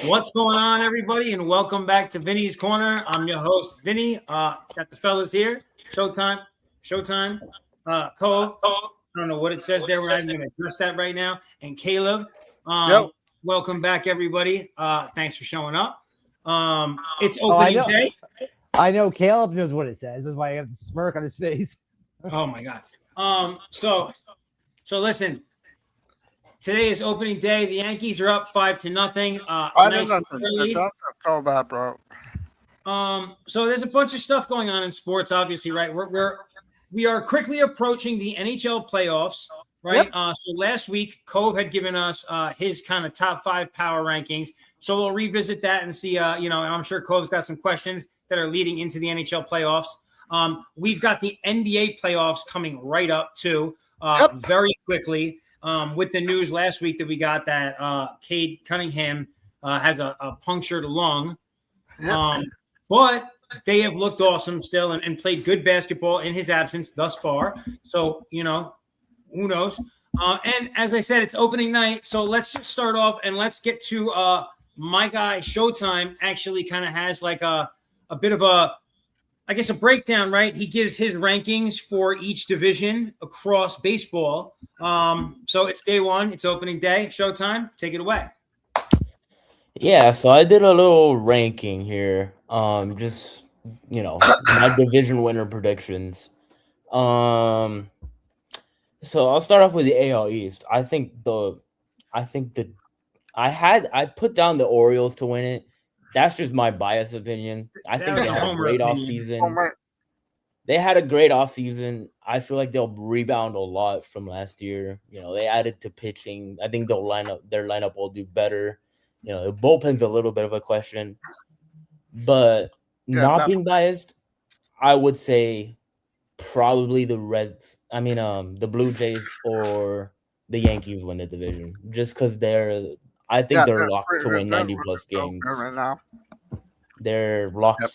What's going on, everybody, and welcome back to Vinny's Corner. I'm your host, Vinny. Got the fellas here. Showtime. Cove. I don't know what it says there. We're not even going to address that right now. And Caleb. Welcome back, everybody. Thanks for showing up. It's opening day. I know Caleb knows what it says. That's why I have the smirk on his face. Oh my god. So listen. Today is opening day. The Yankees are up 5-0. I didn't know that, bro. So there's a bunch of stuff going on in sports, obviously, right? We are quickly approaching the NHL playoffs, right? Yep. So last week, Cove had given us his kind of top 5 power rankings. So we'll revisit that and see, and I'm sure Cove's got some questions that are leading into the NHL playoffs. We've got the NBA playoffs coming right up too, very quickly. With the news last week that we got that Cade Cunningham has a punctured lung. But they have looked awesome still and played good basketball in his absence thus far. So, who knows? And as I said, it's opening night. So let's just start off and let's get to my guy Showtime actually kind of has like a bit of a breakdown, right? He gives his rankings for each division across baseball. So it's day one. It's opening day. Showtime, take it away. Yeah, so I did a little ranking here. Just, my division winner predictions. So I'll start off with the AL East. I put down the Orioles to win it. That's just my biased opinion. I think they had a great offseason. They had a great offseason. I feel like they'll rebound a lot from last year. They added to pitching. I think their lineup will do better. The bullpen's a little bit of a question. But being biased, I would say probably the Blue Jays or the Yankees win the division. Just because they're locked to win 90-plus games. Right now. They're locked,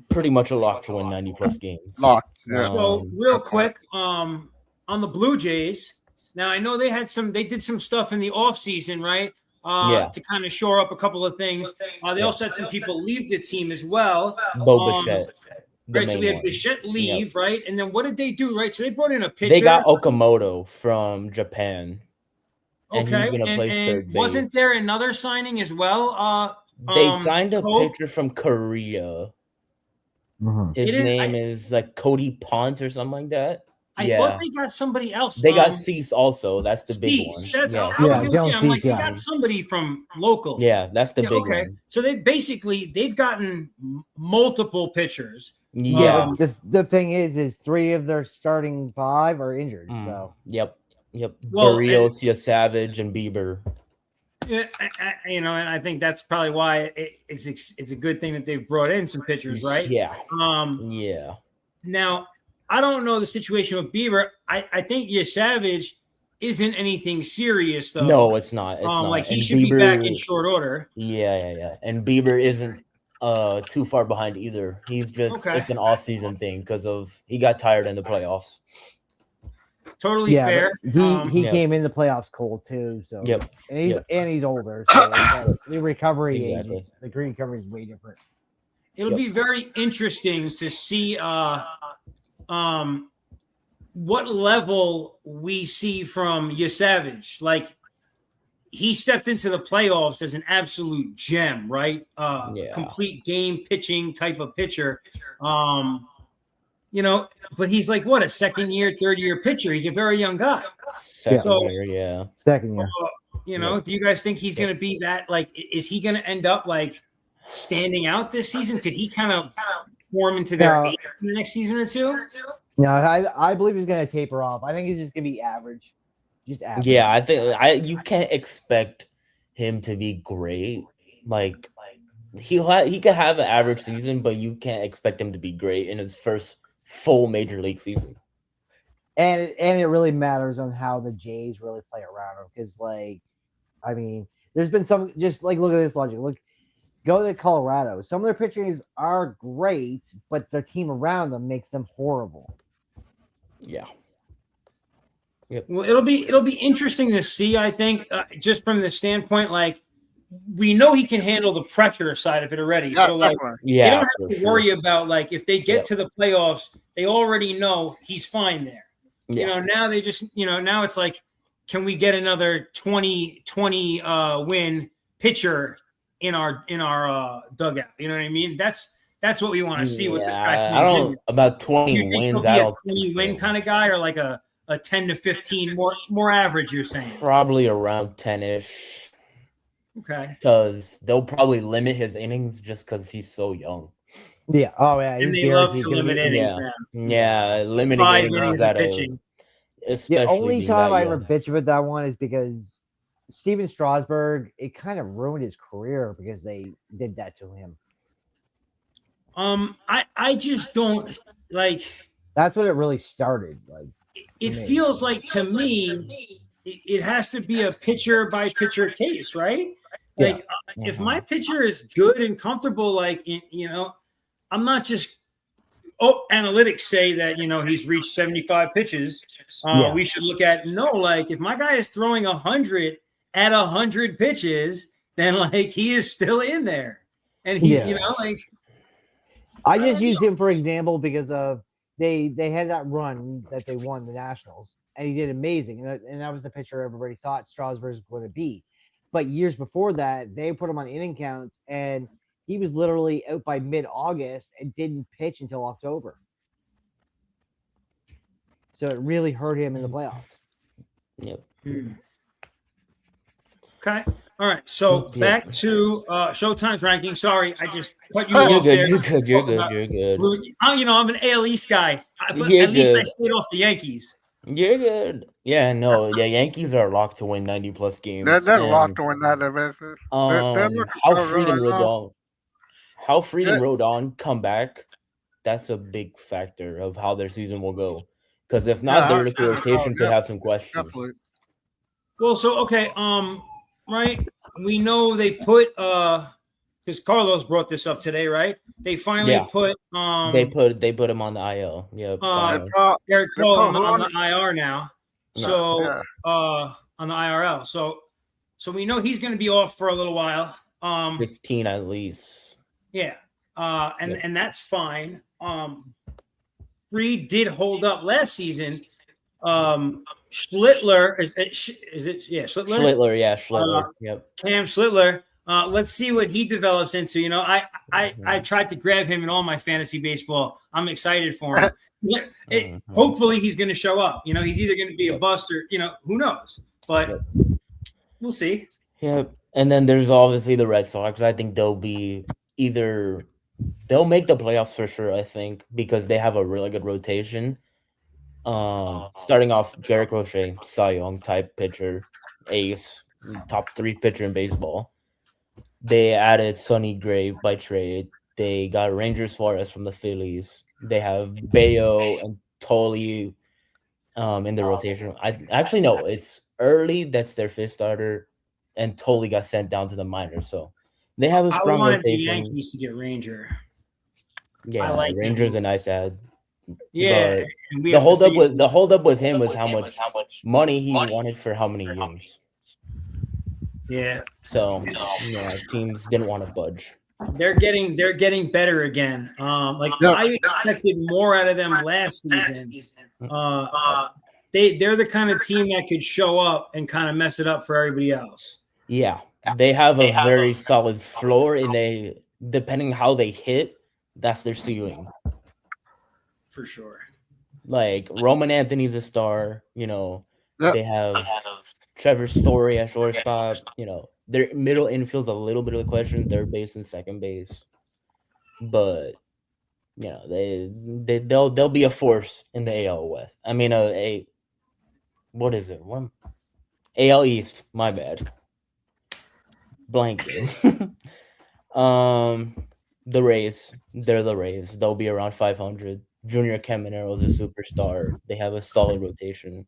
pretty much a lock to win 90-plus games. Locked. Yeah. So real quick, on the Blue Jays, now I know they did some stuff in the offseason, right? To kind of shore up a couple of things. They also had some people leave the team as well. Bichette. Right, so we had Bichette leave, right? And then what did they do, right? So they brought in a pitcher. They got Okamoto from Japan. And okay, he's gonna play third base. Wasn't there another signing as well? They signed a pitcher from Korea. Mm-hmm. His name is like Cody Ponce or something like that. I thought they got somebody else. They got Cease also. That's the big one. I'm like, they got somebody from local. Yeah, that's the big one. So they've gotten multiple pitchers. Yeah. The thing is 3 of their starting 5 are injured. So Yep. Well, Barrios, Savage, and Bieber. And I think that's probably why it's a good thing that they've brought in some pitchers, right? Yeah. Now, I don't know the situation with Bieber. I think Savage isn't anything serious, though. No, it's not. It's not. Like he should be back in short order. Yeah. And Bieber isn't too far behind either. He's just it's an off-season thing because he got tired in the playoffs. Totally fair. He came in the playoffs cold too. So and he's older. So the recovery age, the green recovery is way different. It'll be very interesting to see what level we see from Savage. Like he stepped into the playoffs as an absolute gem, right? Complete game pitching type of pitcher. But he's like what, a second year, third year pitcher. He's a very young guy. Second year. Do you guys think he's going to be that? Like, is he going to end up like standing out this season? Could he kind of form into their in the next season or two? No, I believe he's going to taper off. I think he's just going to be average. Just average. Yeah, I think you can't expect him to be great. Like he could have an average season, but you can't expect him to be great in his first full major league season. And it really matters on how the Jays really play around him because, there's been some just like look at this logic. Look, go to Colorado. Some of their pitchers are great, but their team around them makes them horrible. Yeah. Yep. Well, it'll be interesting to see. I think just from the standpoint, like we know he can handle the pressure side of it already. Yeah, So like, Yeah, they don't have to worry about like if they get to the playoffs, they already know he's fine there. Yeah. You know, now they just, you know, now it's like, can we get another 20 win pitcher in our dugout? You know what I mean? That's what we want to see with this guy. I don't about 20 you think wins. he'll be I a don't 20 win kind of guy, or like a 10 to 15 more average, you're saying? Probably around 10-ish. Okay. Because they'll probably limit his innings just because he's so young. Yeah. Oh yeah. And they love to limit innings now. Yeah, limiting 5 innings innings of pitching. The only time I ever bitch about that one is because Steven Strasburg, it kind of ruined his career because they did that to him. I just don't like. That's what it really started. Like, it feels like to me, it has to be a pitcher by pitcher case, right? Like, if my pitcher is good and comfortable, like, you know, I'm not just. Oh, analytics say that, you know, he's reached 75 pitches. We should look at like if my guy is throwing 100 at 100 pitches, then like he is still in there, and he's you know like. I just use him for example because of they had that run that they won the Nationals, and he did amazing, and that was the pitcher everybody thought Strasburg was going to be. But years before that, they put him on inning counts, and he was literally out by mid-August and didn't pitch until October. So it really hurt him in the playoffs. Yep. Okay. All right. So back to Showtime's ranking. Sorry, I just cut you off there. You're good. You're good. You know, I'm an AL East guy, but at least I stayed off the Yankees. You're good. Yeah, no, the Yankees are locked to win 90+ games. They're locked to win that division. How Fried and Rodon come back, that's a big factor of how their season will go. Because if not, their rotation could have some questions. Definitely. Well, so okay, right? We know they put because Carlos brought this up today, right? They finally put they put him on the IL. Yeah. Garrett Cole on the IR now. So on the IRL. So we know he's going to be off for a little while. 15 at least. Yeah. And that's fine. Fried did hold up last season. Schlittler is it? Yeah, Schlittler. Schlittler. Yep. Cam Schlittler. Let's see what he develops into. You know, I tried to grab him in all my fantasy baseball. I'm excited for him. Hopefully, he's going to show up. You know, he's either going to be a bust or, you know, who knows. But we'll see. Yep. And then there's obviously the Red Sox. I think they'll make the playoffs for sure. I think because they have a really good rotation. Starting off Garrett Crochet, Cy Young type pitcher, ace, top 3 pitcher in baseball. They added Sonny Gray by trade. They got Ranger Suarez from the Phillies. They have Bayo and Toley in the rotation. It's early. That's their 5th starter, and Toley got sent down to the minors. So they have a strong rotation. The Yankees to get Ranger. Yeah, like Ranger's a nice ad. Yeah, the holdup with him was how much money he wanted for how many years. Yeah. So teams didn't want to budge. They're getting better again. I expected more out of them last season. They're the kind of team that could show up and kind of mess it up for everybody else. Yeah, they have a very solid floor, and depending how they hit, that's their ceiling. For sure. Like Roman Anthony's a star, you know. Yep. They have Trevor Story at shortstop, you know. Their middle infield's a little bit of a question, third base and second base. But you know, they'll be a force in the AL West. I mean what is it? AL East, my bad. Blanket. The Rays, they're the Rays. They'll be around 500. Junior Caminero is a superstar. They have a solid rotation.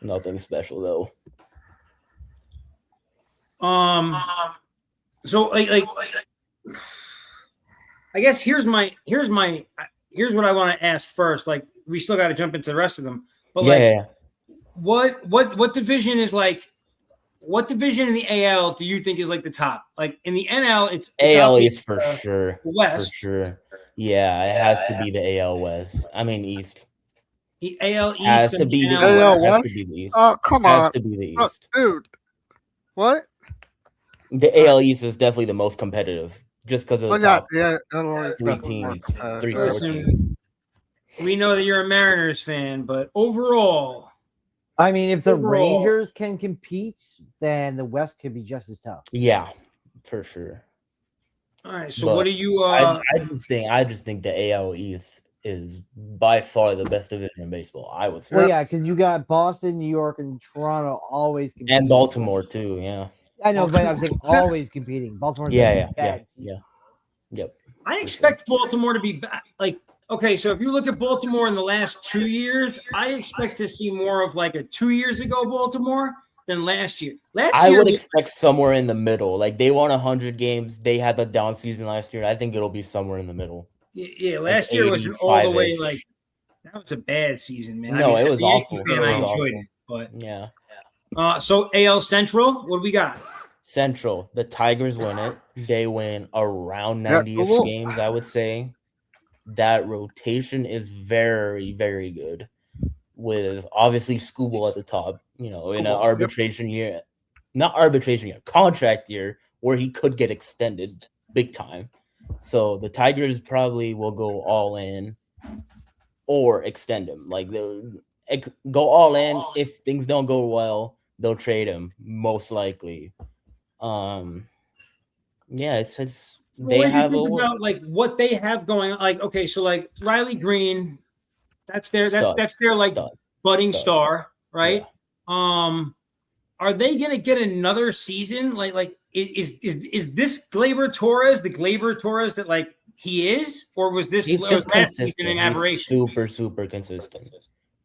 Nothing special though. So like I guess here's what I want to ask first. Like we still got to jump into the rest of them. But what division is like what division in the AL do you think is like the top? Like in the NL, it's AL East for sure. West. For sure. Yeah, it has to be the AL West. I mean East. The AL East has to be the AL East. West. Has to be the East. Oh, come on. Has to be the East. Dude. What? The AL East is definitely the most competitive, just because of the top three teams, four teams. We know that you're a Mariners fan, but overall, I mean, if the Rangers can compete, then the West could be just as tough. Yeah, for sure. All right. So, what do you? I just think the AL East is by far the best division in baseball. I would say. Well, yeah, because you got Boston, New York, and Toronto always competing, and Baltimore too. Yeah. I know, but I'm saying always competing. Baltimore's Yep. I expect Baltimore to be back. Like, okay, so if you look at Baltimore in the last 2 years, I expect to see more of like a 2 years ago Baltimore than last year. I would expect somewhere in the middle. Like they won 100 games. They had the down season last year. I think it'll be somewhere in the middle. Yeah, last year was all the way like that was a bad season, man. No, it was awful. I enjoyed it, but yeah. So AL Central, what do we got? Central, the Tigers win it. They win around 90-ish games, I would say. That rotation is very, very good. With obviously Skubal at the top, in an arbitration year. Not arbitration year, contract year, where he could get extended big time. So the Tigers probably will go all in or extend him. Like they'll go all in. If things don't go well, they'll trade him, most likely. Yeah, it's they have about like what they have going on. Like, okay, so like Riley Green, that's their like budding star, right? Yeah. Are they gonna get another season? Like is this Gleyber Torres the Gleyber Torres that like he is, or was this last season an aberration? He's super consistent,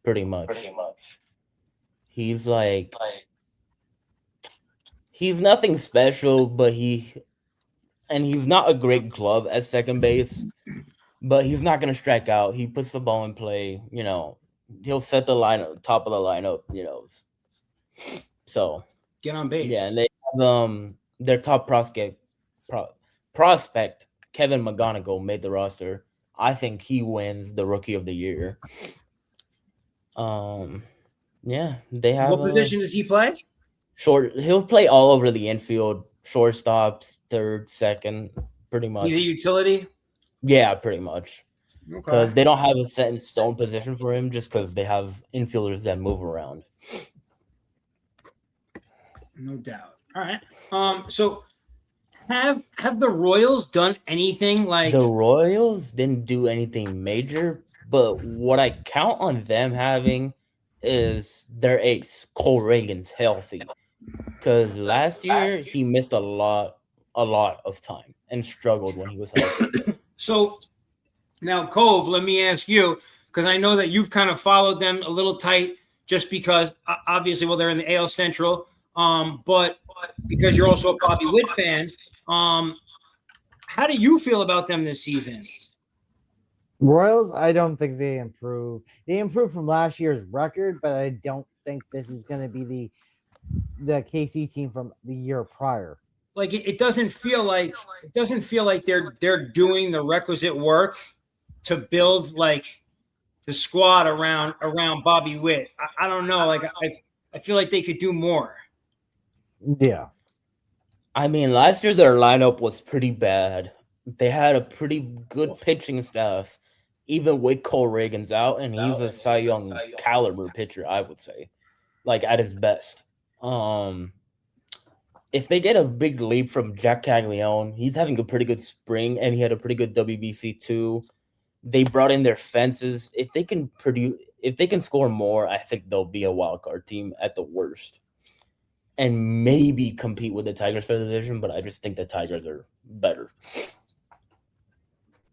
pretty much. He's like he's nothing special, but he's not a great glove at second base, but he's not gonna strike out. He puts the ball in play, he'll set the lineup, top of the lineup, So get on base. Yeah, and they have their top prospect Kevin McGonigal made the roster. I think he wins the Rookie of the Year. Yeah, they have. What position does he play? Short. He'll play all over the infield, shortstop, third, second, pretty much. He's a utility. Yeah, pretty much. Because they don't have a set in stone position for him, just because they have infielders that move around. No doubt. All right. So have the Royals done anything like the Royals didn't do anything major, but what I count on them having is their ace, Cole Reagan's healthy. Because last year he missed a lot of time and struggled when he was healthy. So now, Cove, let me ask you, because I know that you've kind of followed them a little tight just because obviously, they're in the AL Central. But because you're also a Bobby Witt fan, how do you feel about them this season? Royals, I don't think they improved. They improved from last year's record, but I don't think this is going to be the KC team from the year prior. Like it doesn't feel like they're doing the requisite work to build like the squad around Bobby Witt. I don't know. Like I feel like they could do more. Yeah. I mean, last year their lineup was pretty bad. They had a pretty good pitching staff, even with Cole Reagan's out, and he's a Cy Young caliber pitcher, I would say, like at his best. If they get a big leap from Jack Caglione, he's having a pretty good spring, and he had a pretty good WBC too. They brought in their fences. If they can score more, I think they'll be a wild card team at the worst. And maybe compete with the Tigers for the division, but I just think the Tigers are better.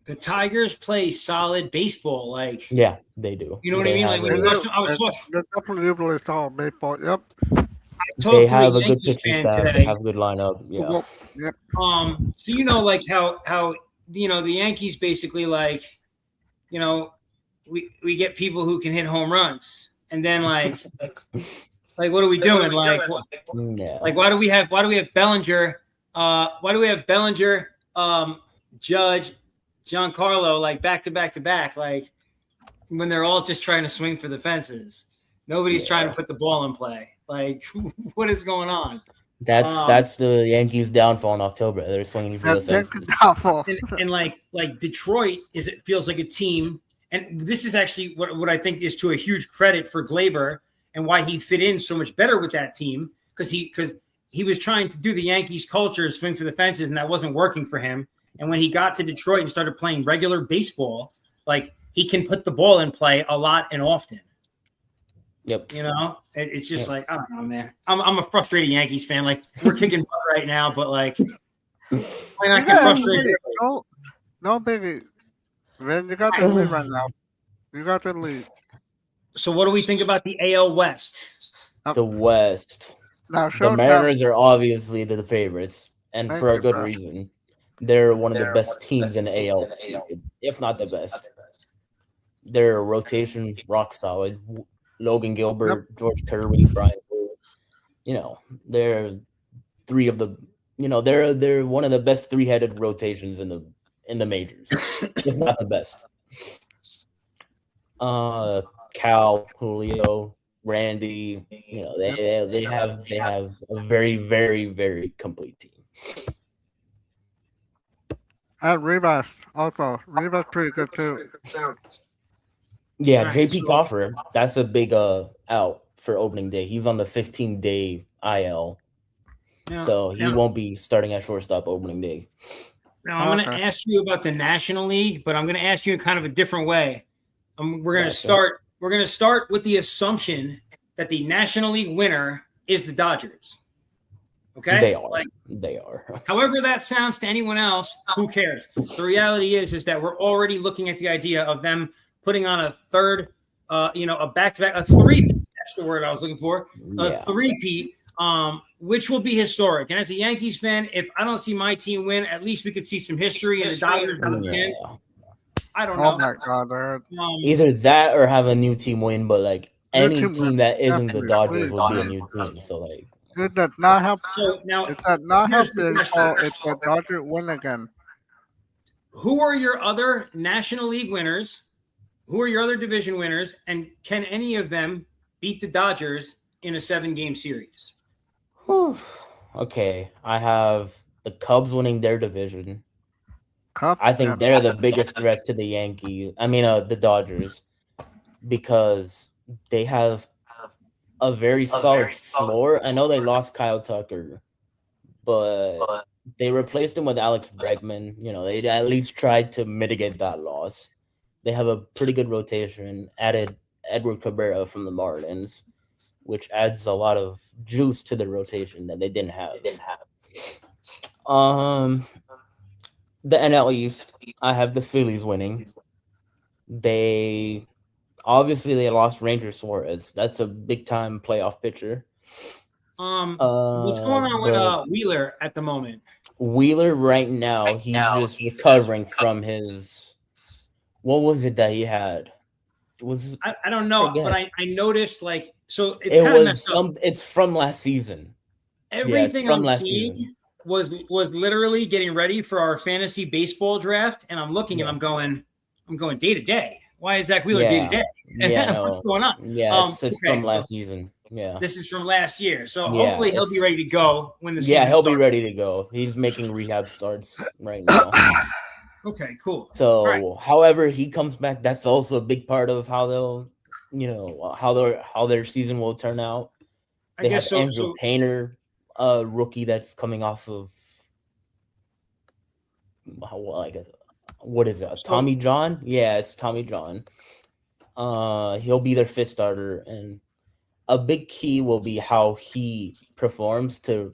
The Tigers play solid baseball, like yeah, they do. You know what I mean? Like when they're definitely really solid baseball. Yep. They have a good pitching staff. They have a good lineup. Yeah. Yep. So like how the Yankees basically like, we get people who can hit home runs, and then like Like, what are we doing? Like, Yeah. like why do we have Bellinger? Why do we have Bellinger, Judge, Giancarlo like back to back? Like when they're all just trying to swing for the fences. Nobody's trying to put the ball in play. Like, what is going on? That's the Yankees' downfall in October. They're swinging for the fences. And like Detroit it feels like a team. And this is actually what I think is to a huge credit for Glaber and why he fit in so much better with that team because he was trying to do the Yankees culture, swing for the fences, and that wasn't working for him. And when he got to Detroit and started playing regular baseball, like he can put the ball in play a lot and often. Yep. You know, it's just like, I don't know, man. I'm a frustrated Yankees fan. Like we're kicking butt right now, but like, why not get frustrated? No biggie. Man, you got the lead right now. You got the lead. So what do we think about the AL West? The West. Now, the Mariners are obviously the favorites, and for a good reason. They're one of the best teams in the AL, if not the best. Their rotation rock solid. Logan Gilbert, George Kirby, Brian Boyle. You know, they're three of the. You know, they're one of the best three-headed rotations in the majors, if not the best. Cal, Julio, Randy. You know, they have a very, very, very complete team. And Rivas also. Rivas pretty good too. Yeah, JP Coffer, that's a big out for opening day. He's on the 15-day IL. So he won't be starting at shortstop opening day. Now I'm going to ask you about the National League, but I'm going to ask you in kind of a different way. We're going to start. We're going to start with the assumption that the National League winner is the Dodgers. Okay, they are. However that sounds to anyone else, who cares? The reality is that we're already looking at the idea of them putting on a third, a back-to-back, a three. That's the word I was looking for. A three-peat. Which will be historic. And as a Yankees fan, if I don't see my team win, at least we could see some history in the Dodgers win. I don't know. Oh my God, either that or have a new team win, but like any team that isn't the Dodgers will be a new team. So like, it does not help. So now, it does not help. It's the Dodgers win again. Who are your other National League winners? Who are your other division winners? And can any of them beat the Dodgers in a 7-game series? Okay, I have the Cubs winning their division. Cubs, I think they're the biggest threat to the Yankees. I mean, the Dodgers, because they have a very solid floor. I know they lost Kyle Tucker, but they replaced him with Alex Bregman. You know, they at least tried to mitigate that loss. They have a pretty good rotation. Added Edward Cabrera from the Marlins, which adds a lot of juice to the rotation that they didn't have. The NL East, I have the Phillies winning. They lost Ranger Suarez. That's a big time playoff pitcher. What's going on with Wheeler at the moment? Wheeler right now, he's just recovering from his. What was it that he had? I don't know, but I noticed like so it's kind of messed up. It's from last season. Everything I'm seeing was literally getting ready for our fantasy baseball draft, and I'm looking and I'm going day to day. Why is Zach Wheeler day to day? Yeah, what's going on? Yeah, it's from last season. Yeah, this is from last year, so hopefully he'll be ready to go when the season he'll starts. Be ready to go. He's making rehab starts right now. Okay, cool. So, however he comes back, that's also a big part of how they'll, how their season will turn out. They have Andrew Painter, a rookie that's coming off of what is it? Tommy John? Yeah, it's Tommy John. He'll be their fifth starter, and a big key will be how he performs to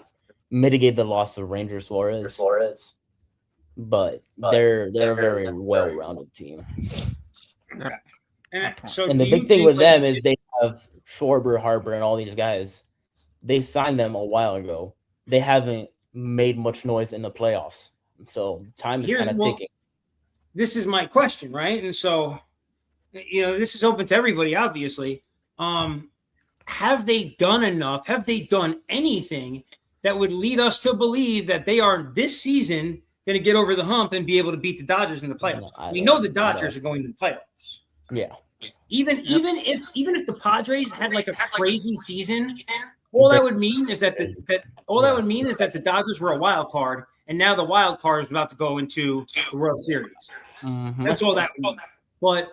mitigate the loss of Ranger Suarez. But they're a very well-rounded team. Okay. And the big thing with them is they have Schwarber, Harper, and all these guys. They signed them a while ago. They haven't made much noise in the playoffs. So time is kind of ticking. This is my question, right? And so, this is open to everybody, obviously. have they done enough? Have they done anything that would lead us to believe that they are this season going to get over the hump and be able to beat the Dodgers in the playoffs? We know the Dodgers are going to the playoffs. Yeah. Even if the Padres had like a crazy season, all that would mean is that the Dodgers were a wild card, and now the wild card is about to go into the World Series. Mm-hmm. That's all that would mean. But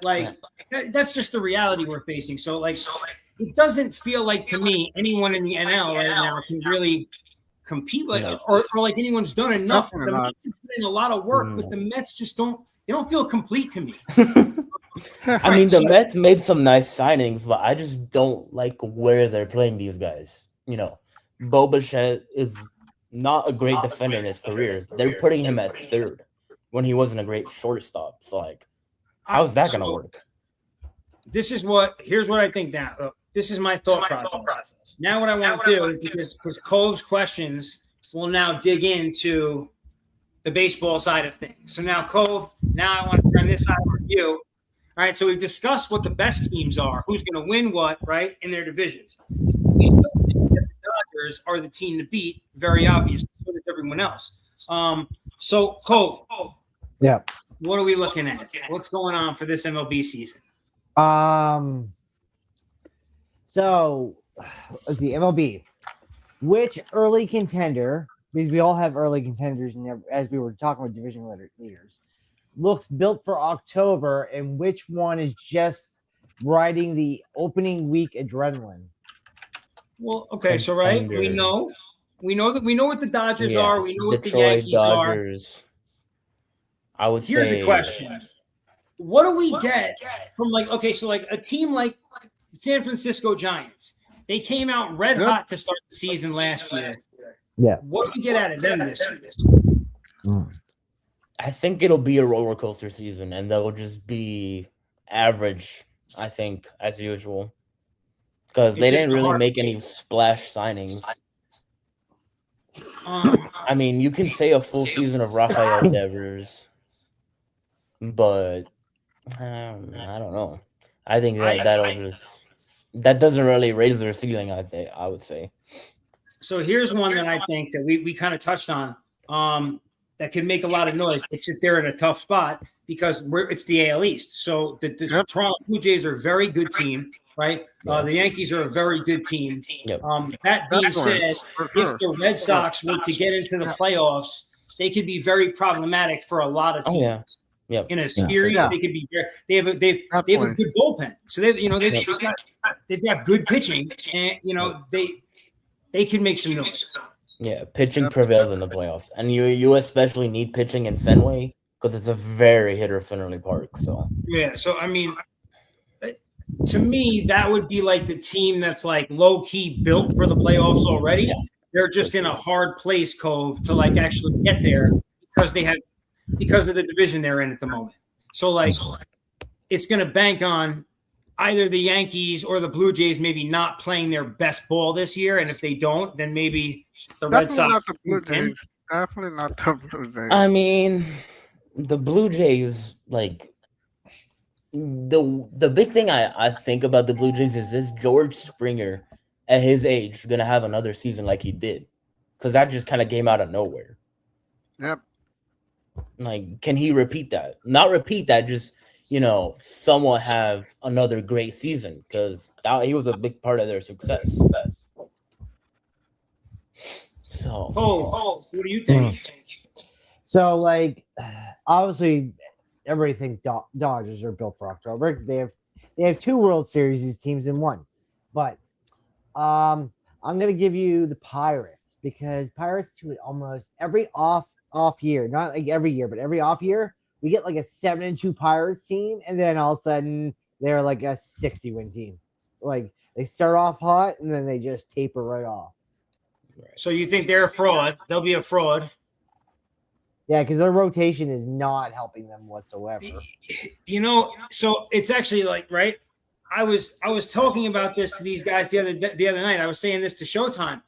that's just the reality we're facing. So it doesn't feel like to me anyone in the NL right now can really compete or like anyone's done enough. The Mets are putting a lot of work, but the Mets just don't feel complete to me. I mean, the Mets made some nice signings, but I just don't like where they're playing these guys. Bo Bichette is not a great defender in his career. They're putting him at third when he wasn't a great shortstop. So, how's that going to work? Here's what I think now. This is my thought process. Now what I want to do, because Cove's questions will now dig into the baseball side of things. So now, Cove, I want to turn this side over to you. All right, so we've discussed what the best teams are, who's going to win what, right, in their divisions. We still think that the Dodgers are the team to beat, very obvious, so does everyone else. So, Cove, yeah, what are we looking at? What's going on for this MLB season? So, let's see, MLB. Which early contender, because we all have early contenders, as we were talking with division leaders, looks built for October, and which one is just riding the opening week adrenaline? Well, okay, so we know what the Dodgers are. We know what the Detroit Yankees Dodgers. are. I would say. Here's a question: what do we get from a team like the San Francisco Giants? They came out red hot to start the season last year. Yeah. What do we get out of them this year? I think it'll be a roller coaster season, and they'll just be average, I think, as usual. Because they didn't really make any splash signings. I mean, you can say a full season of Rafael Devers, but I don't know. I think that doesn't really raise their ceiling, I would say. So here's one that I think that we kind of touched on that can make a lot of noise. It's that they're in a tough spot because it's the AL East. So the Toronto Blue Jays are a very good team, right? The Yankees are a very good team. Yep. That being said, if the Red Sox were to get into the playoffs, they could be very problematic for a lot of teams. Oh, yeah. In a series, they could be. They have a good bullpen, so they've got good pitching, and they can make some noise. Yeah, pitching prevails in the playoffs, and you especially need pitching in Fenway because it's a very hitter-friendly park. So yeah, so I mean, to me, that would be like the team that's like low-key built for the playoffs already. Yeah. They're just in a hard place, Cove, to actually get there because of the division they're in at the moment. So it's going to bank on either the Yankees or the Blue Jays maybe not playing their best ball this year, and if they don't, then maybe the Red Sox. Not the Blue Jays. Definitely not the Blue Jays. I mean, the Blue Jays, the big thing I think about the Blue Jays is George Springer at his age going to have another season like he did, because that just kind of came out of nowhere. Yep. Can he repeat that? Not repeat that, just somewhat have another great season, because he was a big part of their success. So, what do you think? So, obviously, everybody thinks Dodgers are built for October. They have 2 World Series, these teams, in one. But I'm gonna give you the Pirates, because Pirates do it almost every off year, not like every year, but every off year. We get a 7-2 Pirates team, and then all of a sudden they're a 60-win team. They start off hot, and then they just taper right off. So you think they're a fraud? They'll be a fraud. Yeah, because their rotation is not helping them whatsoever. So it's actually right. I was talking about this to these guys the other night. I was saying this to Showtime.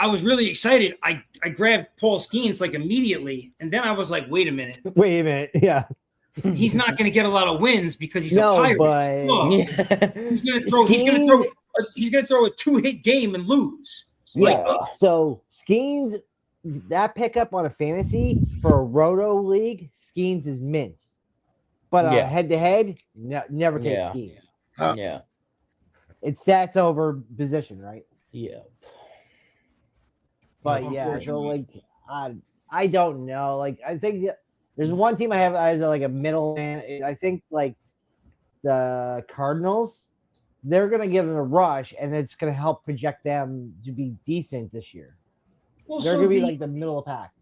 I was really excited. I grabbed Paul Skeens immediately, and then I was like, wait a minute. Yeah. He's not going to get a lot of wins because he's a Pirate. But he's going to throw throw a 2-hit game and lose. Yeah. So Skeens, that pickup on a fantasy for a roto league, Skeens is mint. But head to head, never take Skeens. Yeah. It's stats over position, right? Yeah. But yeah, so like I don't know. Like I think there's one team I have as like a middle man. I think like the Cardinals, they're gonna give it a rush, and it's gonna help project them to be decent this year. Well, they're gonna be like the middle of the pack.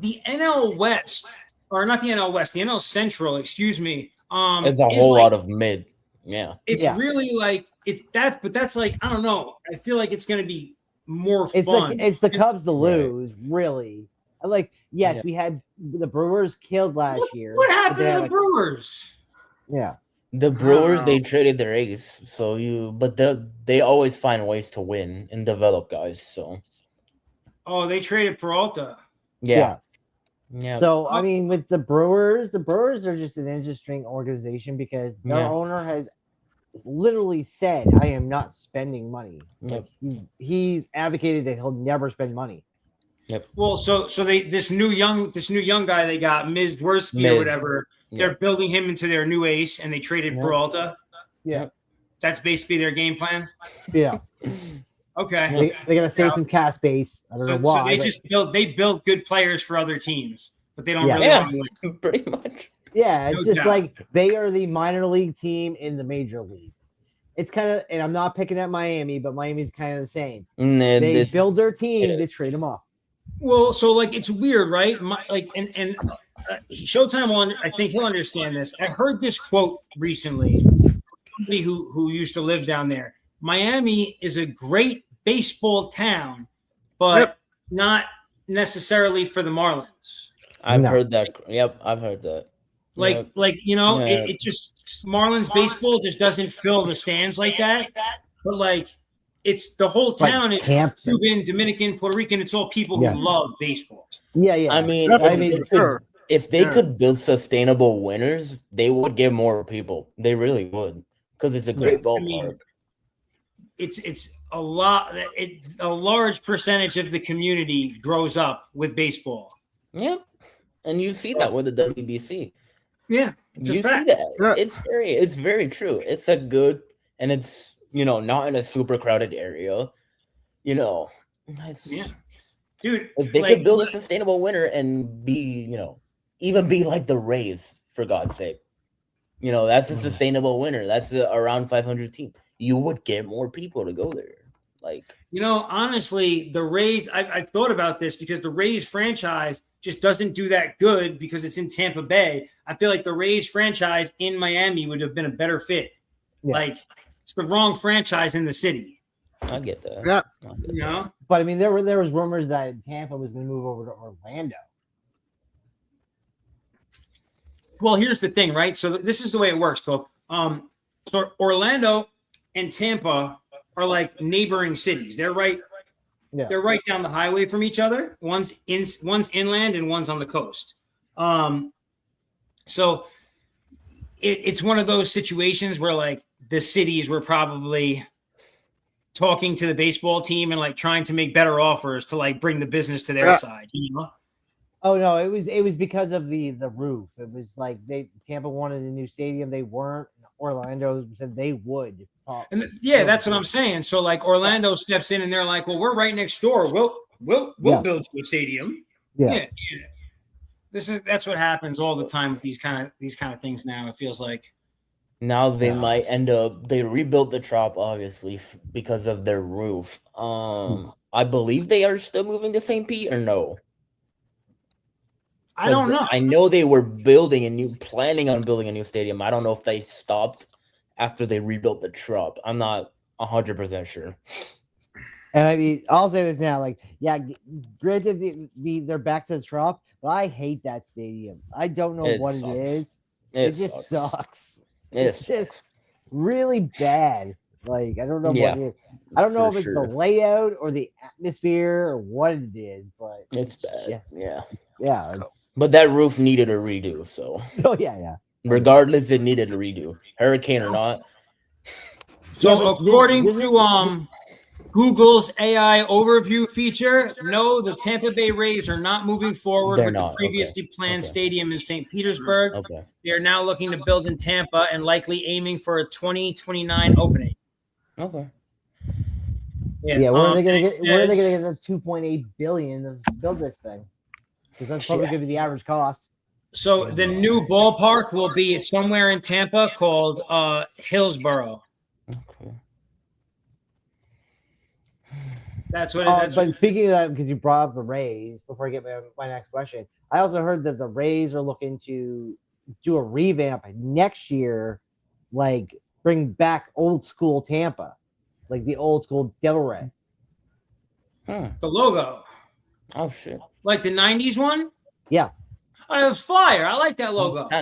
The NL West, or not the NL West, the NL Central, excuse me. It's a whole lot of mid. Yeah. It's really like but that's like, I don't know. I feel like it's gonna be more fun. Like, it's the Cubs to lose, really. Like, yes, we had the Brewers killed last year. What happened to the Brewers? Yeah. The Brewers, they traded their ace, but they always find ways to win and develop guys. So, they traded Peralta. Yeah. So I mean, with the Brewers are just an interesting organization because their owner has literally said, "I am not spending money." Like he's advocated that he'll never spend money. Yep. Well, so this new young guy they got, Mizworski or whatever. They're building him into their new ace, and they traded Peralta. Yeah, that's basically their game plan. Yeah. Okay. They're gonna save some cash space. I don't know why. So they build good players for other teams, but they don't really want to win. Pretty much. Yeah, it's just like they are the minor league team in the major league. It's kind of, and I'm not picking at Miami, but Miami's kind of the same. They build their team, they trade them off. Well, so like it's weird, right? Showtime I think he'll understand this. I heard this quote recently. Somebody who used to live down there. Miami is a great baseball town, but not necessarily for the Marlins. I've heard that. Yep, I've heard that. It just Marlins baseball just doesn't fill the stands like that. But like, it's the whole town is Cuban, Dominican, Puerto Rican. It's all people who love baseball. Yeah. I mean, if they could build sustainable winners, they would get more people. They really would, because it's a great ballpark. I mean, it's a lot. A large percentage of the community grows up with baseball. Yep, and you see that with the WBC. Yeah, it's you a fact. See that. Yeah. It's very true. It's a good, and it's not in a super crowded area. Dude. If they could build a sustainable winner and be, even be like the Rays, for God's sake. That's a sustainable winner. That's around 500 team. You would get more people to go there. Honestly, the Rays, I've thought about this because the Rays franchise just doesn't do that good because it's in Tampa Bay. I feel like the Rays franchise in Miami would have been a better fit. Yeah. Like, it's the wrong franchise in the city. I get that. Yeah. But I mean, there was rumors that Tampa was going to move over to Orlando. Well, here's the thing, right? So this is the way it works, Cope. So Orlando and Tampa are like neighboring cities. They're right down the highway from each other. One's inland and one's on the coast. So it's one of those situations where like the cities were probably talking to the baseball team and like trying to make better offers to like bring the business to their side, Oh no, it was because of the roof. It was like Tampa wanted a new stadium. They weren't. Orlando said they would. That's what I'm saying. So like Orlando steps in and they're like, well, we're right next door. We'll build you a stadium. Yeah. That's what happens all the time with these kind of things now. It feels like now they might end up. They rebuilt the Trop obviously because of their roof. I believe they are still moving to St. Pete or no. I don't know. I know they were planning on building a new stadium. I don't know if they stopped after they rebuilt the Trop. I'm not 100% sure. And I mean, I'll say this now, like, granted, they're back to the Trop, but I hate that stadium. I don't know what it is. It just sucks. It's just really bad. Like, I don't know what it is. I don't know if it's the layout or the atmosphere or what it is, but it's bad. Yeah. But that roof needed a redo, so. Oh, yeah. Regardless, it needed a redo. Hurricane or not. So according to Google's AI overview feature, no, the Tampa Bay Rays are not moving forward with the previously planned stadium in St. Petersburg. Okay. They are now looking to build in Tampa and likely aiming for a 2029 opening. Okay. Yeah, where are they gonna get? Where are they gonna get the 2.8 billion to build this thing? Because that's probably gonna be the average cost. So the new ballpark will be somewhere in Tampa called Hillsborough. Okay. That's what. But speaking of that, because you brought up the Rays, before I get my next question, I also heard that the Rays are looking to do a revamp next year, like bring back old school Tampa, like the old school Devil Ray. The logo. Oh shit! Like the '90s one. Yeah. Oh, it was fire. I like that logo. Yeah.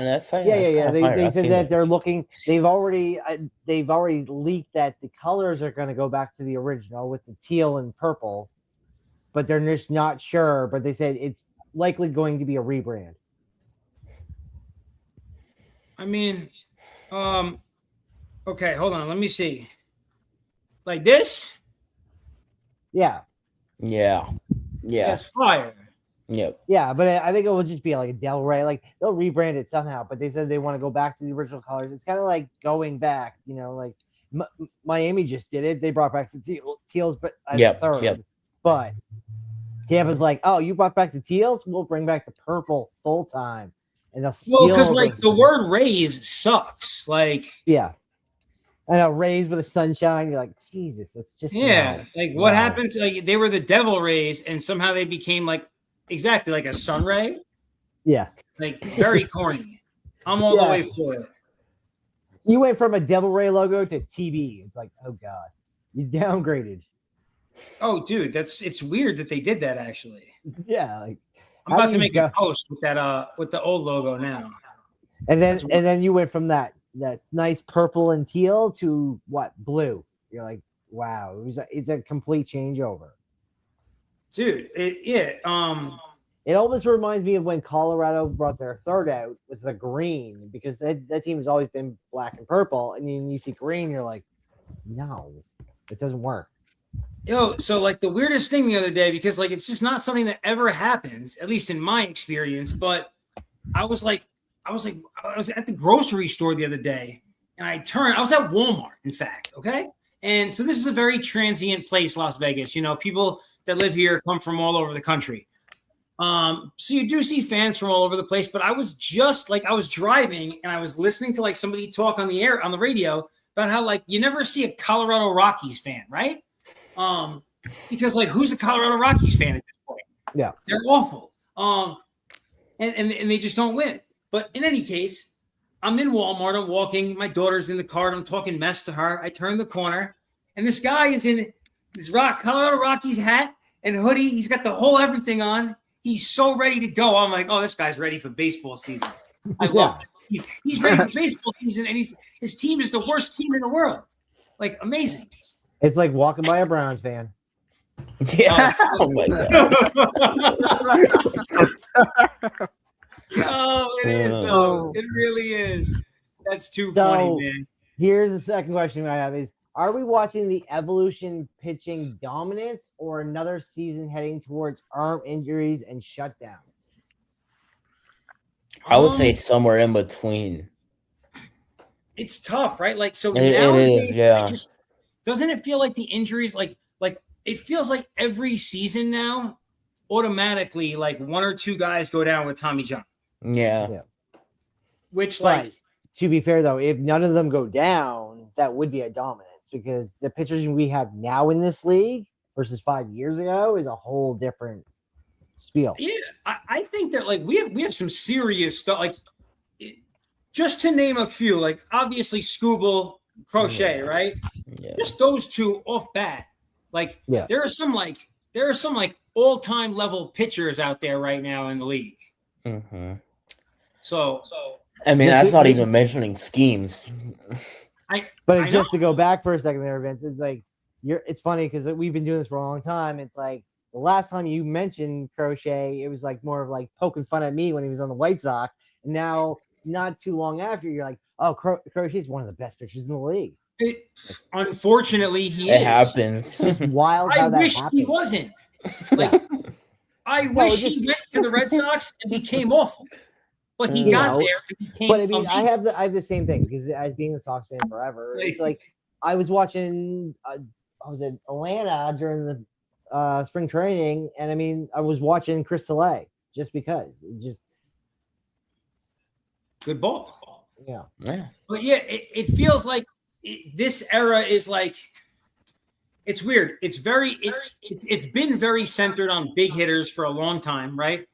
They said that they're looking. They've already leaked that the colors are going to go back to the original with the teal and purple, but they're just not sure. But they said it's likely going to be a rebrand. I mean, okay, hold on. Let me see. Like this? Yeah. Yeah. That's fire. Yep. Yeah, but I think it will just be like a Del Rey. Like they'll rebrand it somehow, but they said they want to go back to the original colors. It's kind of like going back, like Miami just did it. They brought back the teals, but third. But Tampa's like, oh, you brought back the teals? We'll bring back the purple full time. And because like the word Rays sucks. Like I know Rays with the sunshine. You're like, Jesus, that's just like what happened to like they were the Devil Rays and somehow they became like exactly like a sun ray. Yeah. Like very corny. I'm all the way for it. You went from a Devil Ray logo to TB. It's like, oh God. You downgraded. Oh, dude, it's weird that they did that actually. Yeah, like I'm about to make a post with that with the old logo now. And then you went from that nice purple and teal to what? Blue. You're like, wow, it's a complete changeover. Dude, it almost reminds me of when Colorado brought their third out with the green, because that team has always been black and purple, and then you see green, you're like, no, it doesn't work. So like the weirdest thing the other day, because like it's just not something that ever happens, at least in my experience, but I was at the grocery store the other day, and I was at Walmart, in fact, okay? And so this is a very transient place, Las Vegas. People that live here come from all over the country. So you do see fans from all over the place, but I was driving and I was listening to like somebody talk on the radio about how like you never see a Colorado Rockies fan, right? Because like who's a Colorado Rockies fan at this point? Yeah. They're awful. And they just don't win. But in any case, I'm in Walmart, I'm walking, my daughter's in the car, I'm talking mess to her. I turn the corner and this guy is in this Colorado Rockies hat and hoodie. He's got the whole everything on. He's so ready to go. I'm like, oh, this guy's ready for baseball season. I love it. He's ready for baseball season, and his team is the worst team in the world. Like, amazing. It's like walking by a Browns fan. Yeah. Oh my God. It is, though. It really is. That's too funny, man. Here's the second question I have is, are we watching the evolution pitching dominance or another season heading towards arm injuries and shutdowns? I would say somewhere in between. It's tough, right? Like, so nowadays, it is, doesn't it feel like the injuries, like it feels like every season now, automatically, like one or two guys go down with Tommy John. Yeah. Which, but, to be fair, though, if none of them go down, that would be a dominance, because the pitchers we have now in this league versus 5 years ago is a whole different spiel. Yeah, I think that like we have some serious stuff. Like, just to name a few, like obviously Scooble, Crochet, right? Yeah. Just those two off bat. Like, there are some all-time level pitchers out there right now in the league. Mm-hmm. So I mean, that's not even mentioning schemes. But it's just to go back for a second there, Vince. It's like it's funny because we've been doing this for a long time. It's like the last time you mentioned Crochet, it was like more of like poking fun at me when he was on the White Sox. And now, not too long after, you're like, oh, Crochet is one of the best pitchers in the league. Unfortunately, he It is. happens. It's wild I how that wish happened. he wasn't. Like, I wish he went to the Red Sox and became awful. But he got there and became But I mean, I amazing. have the same thing because as being a Sox fan forever, it's Like- like I was watching. I was in Atlanta during the spring training, and I mean, I was watching Chris Soleil just because. Good ball. Yeah. But yeah, it feels like this era is like, it's weird. It's been very centered on big hitters for a long time, right?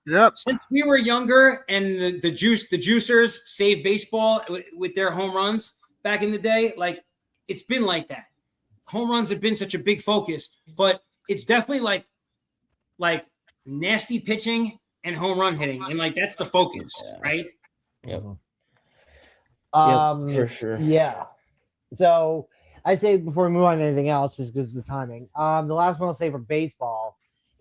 Yep. Since we were younger and the juicers saved baseball with their home runs back in the day, like it's been like that. Home runs have been such a big focus, but it's definitely like nasty pitching and home run hitting, and like that's the focus, right? Yep. Yep, for sure. Yeah. So I say before we move on to anything else, just because of the timing. The last one I'll say for baseball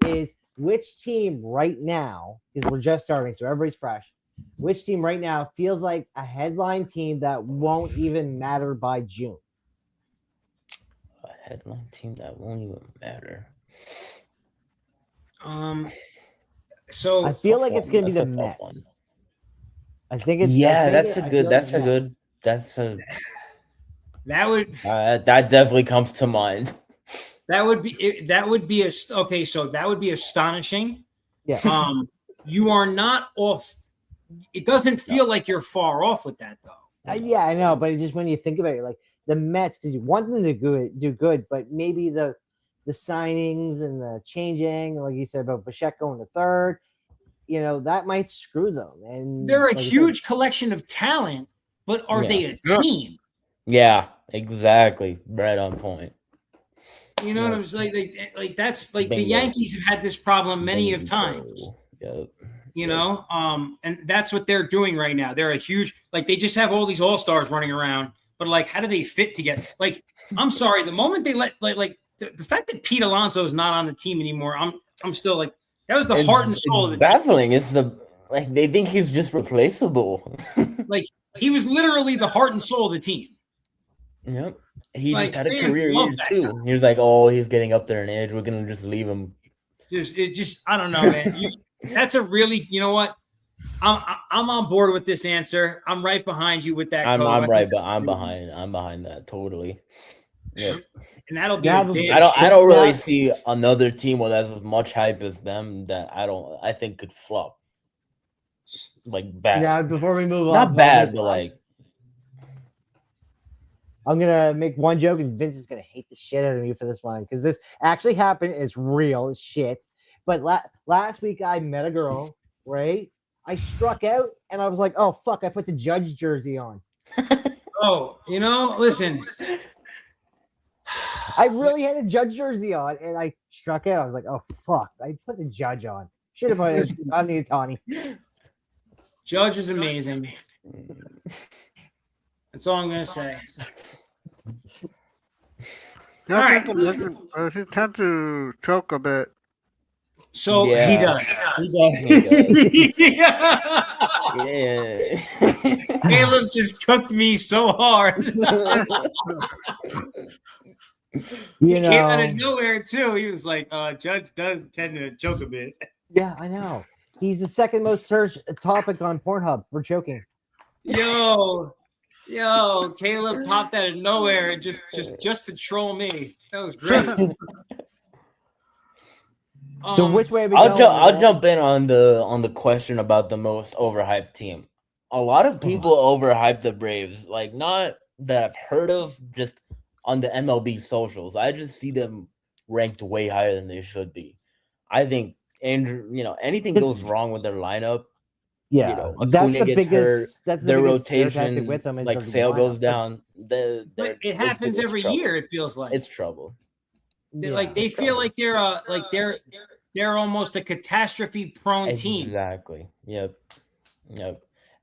is which team right now, because we're just starting, so everybody's fresh. Which team right now feels like a headline team that won't even matter by June? A headline team that won't even matter. So I feel like it's going to be the That's a tough Mets. one. I think it's that would that definitely comes to mind. That would be astonishing. Yeah. You are not off. It doesn't feel like you're far off with that though. Yeah, I know, but just when you think about it, like the Mets, because you want them to do good, but maybe the signings and the changing, like you said about Bichette going to third, that might screw them. And they're a like huge collection of talent, but are they a team? Yeah, exactly. Right on point. You know what I'm saying? Like that's like the Yankees have had this problem many of times. Yep. You know, and that's what they're doing right now. They're a huge, like they just have all these all-stars running around, but like how do they fit together? Like, I'm sorry, the moment they let the fact that Pete Alonso is not on the team anymore, I'm still like, that was the heart and soul of the baffling. team. It's they think he's just replaceable. Like he was literally the heart and soul of the team. Yep. He Like, just had a fans career love year that too. guy. He was like, "Oh, he's getting up there in age. We're gonna just leave him." I don't know, man. That's a really, you know what? I'm on board with this answer. I'm right behind you with that. I'm right, but I'm behind that totally. Yeah, and that'll be. I don't really see another team with as much hype as them that I think could flop. Like bad. Now, before we move on, not bad, but like. I'm gonna make one joke, and Vince is gonna hate the shit out of me for this one because this actually happened. It's real as shit. But last week I met a girl, right? I struck out, and I was like, "Oh fuck!" I put the Judge jersey on. Oh, listen. I really had a Judge jersey on, and I struck out. I was like, "Oh fuck!" I put the Judge on. Should have put it on the Otani. Judge is amazing. That's all I'm gonna say. Yeah, he tends to choke a bit. So yeah. he does. Yeah. Caleb just cooked me so hard. He came out of nowhere too. He was like, Judge does tend to choke a bit. Yeah, I know. He's the second most searched topic on Pornhub for choking. Yo, Caleb popped out of nowhere just to troll me. That was great. So which way are we I'll going? I'll jump in on the question about the most overhyped team. A lot of people overhype the Braves, like not that I've heard of, just on the MLB socials. I just see them ranked way higher than they should be. I think Andrew, anything goes wrong with their lineup. Yeah, Acuna that's the gets hurt, That's their rotation with them. like Sale goes down. But it happens every year. It feels like it's trouble. They feel like they're almost a catastrophe-prone team. Exactly. Yep.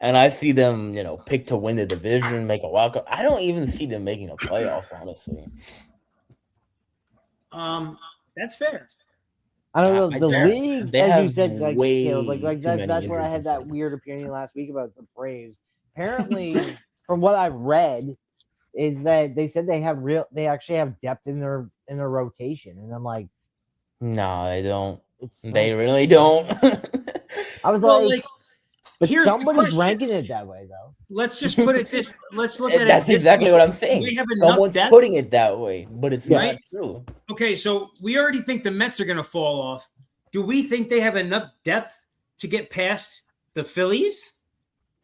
And I see them, pick to win the division, make a walk-up. I don't even see them making the playoffs, honestly. That's fair. I don't know. The league, as you said, that's where I had that weird opinion last week about the Braves. Apparently, from what I've read, is that they said they actually have depth in their rotation, and I'm like, no, they don't. it's They really don't. I was Well, like, but here's the somebody's question. ranking it that way though. Let's just put it this. Let's look at it. That's exactly what I'm saying. They have enough Someone's depth. putting it that way, but it's Right? not true. Okay, so we already think the Mets are going to fall off. Do we think they have enough depth to get past the Phillies?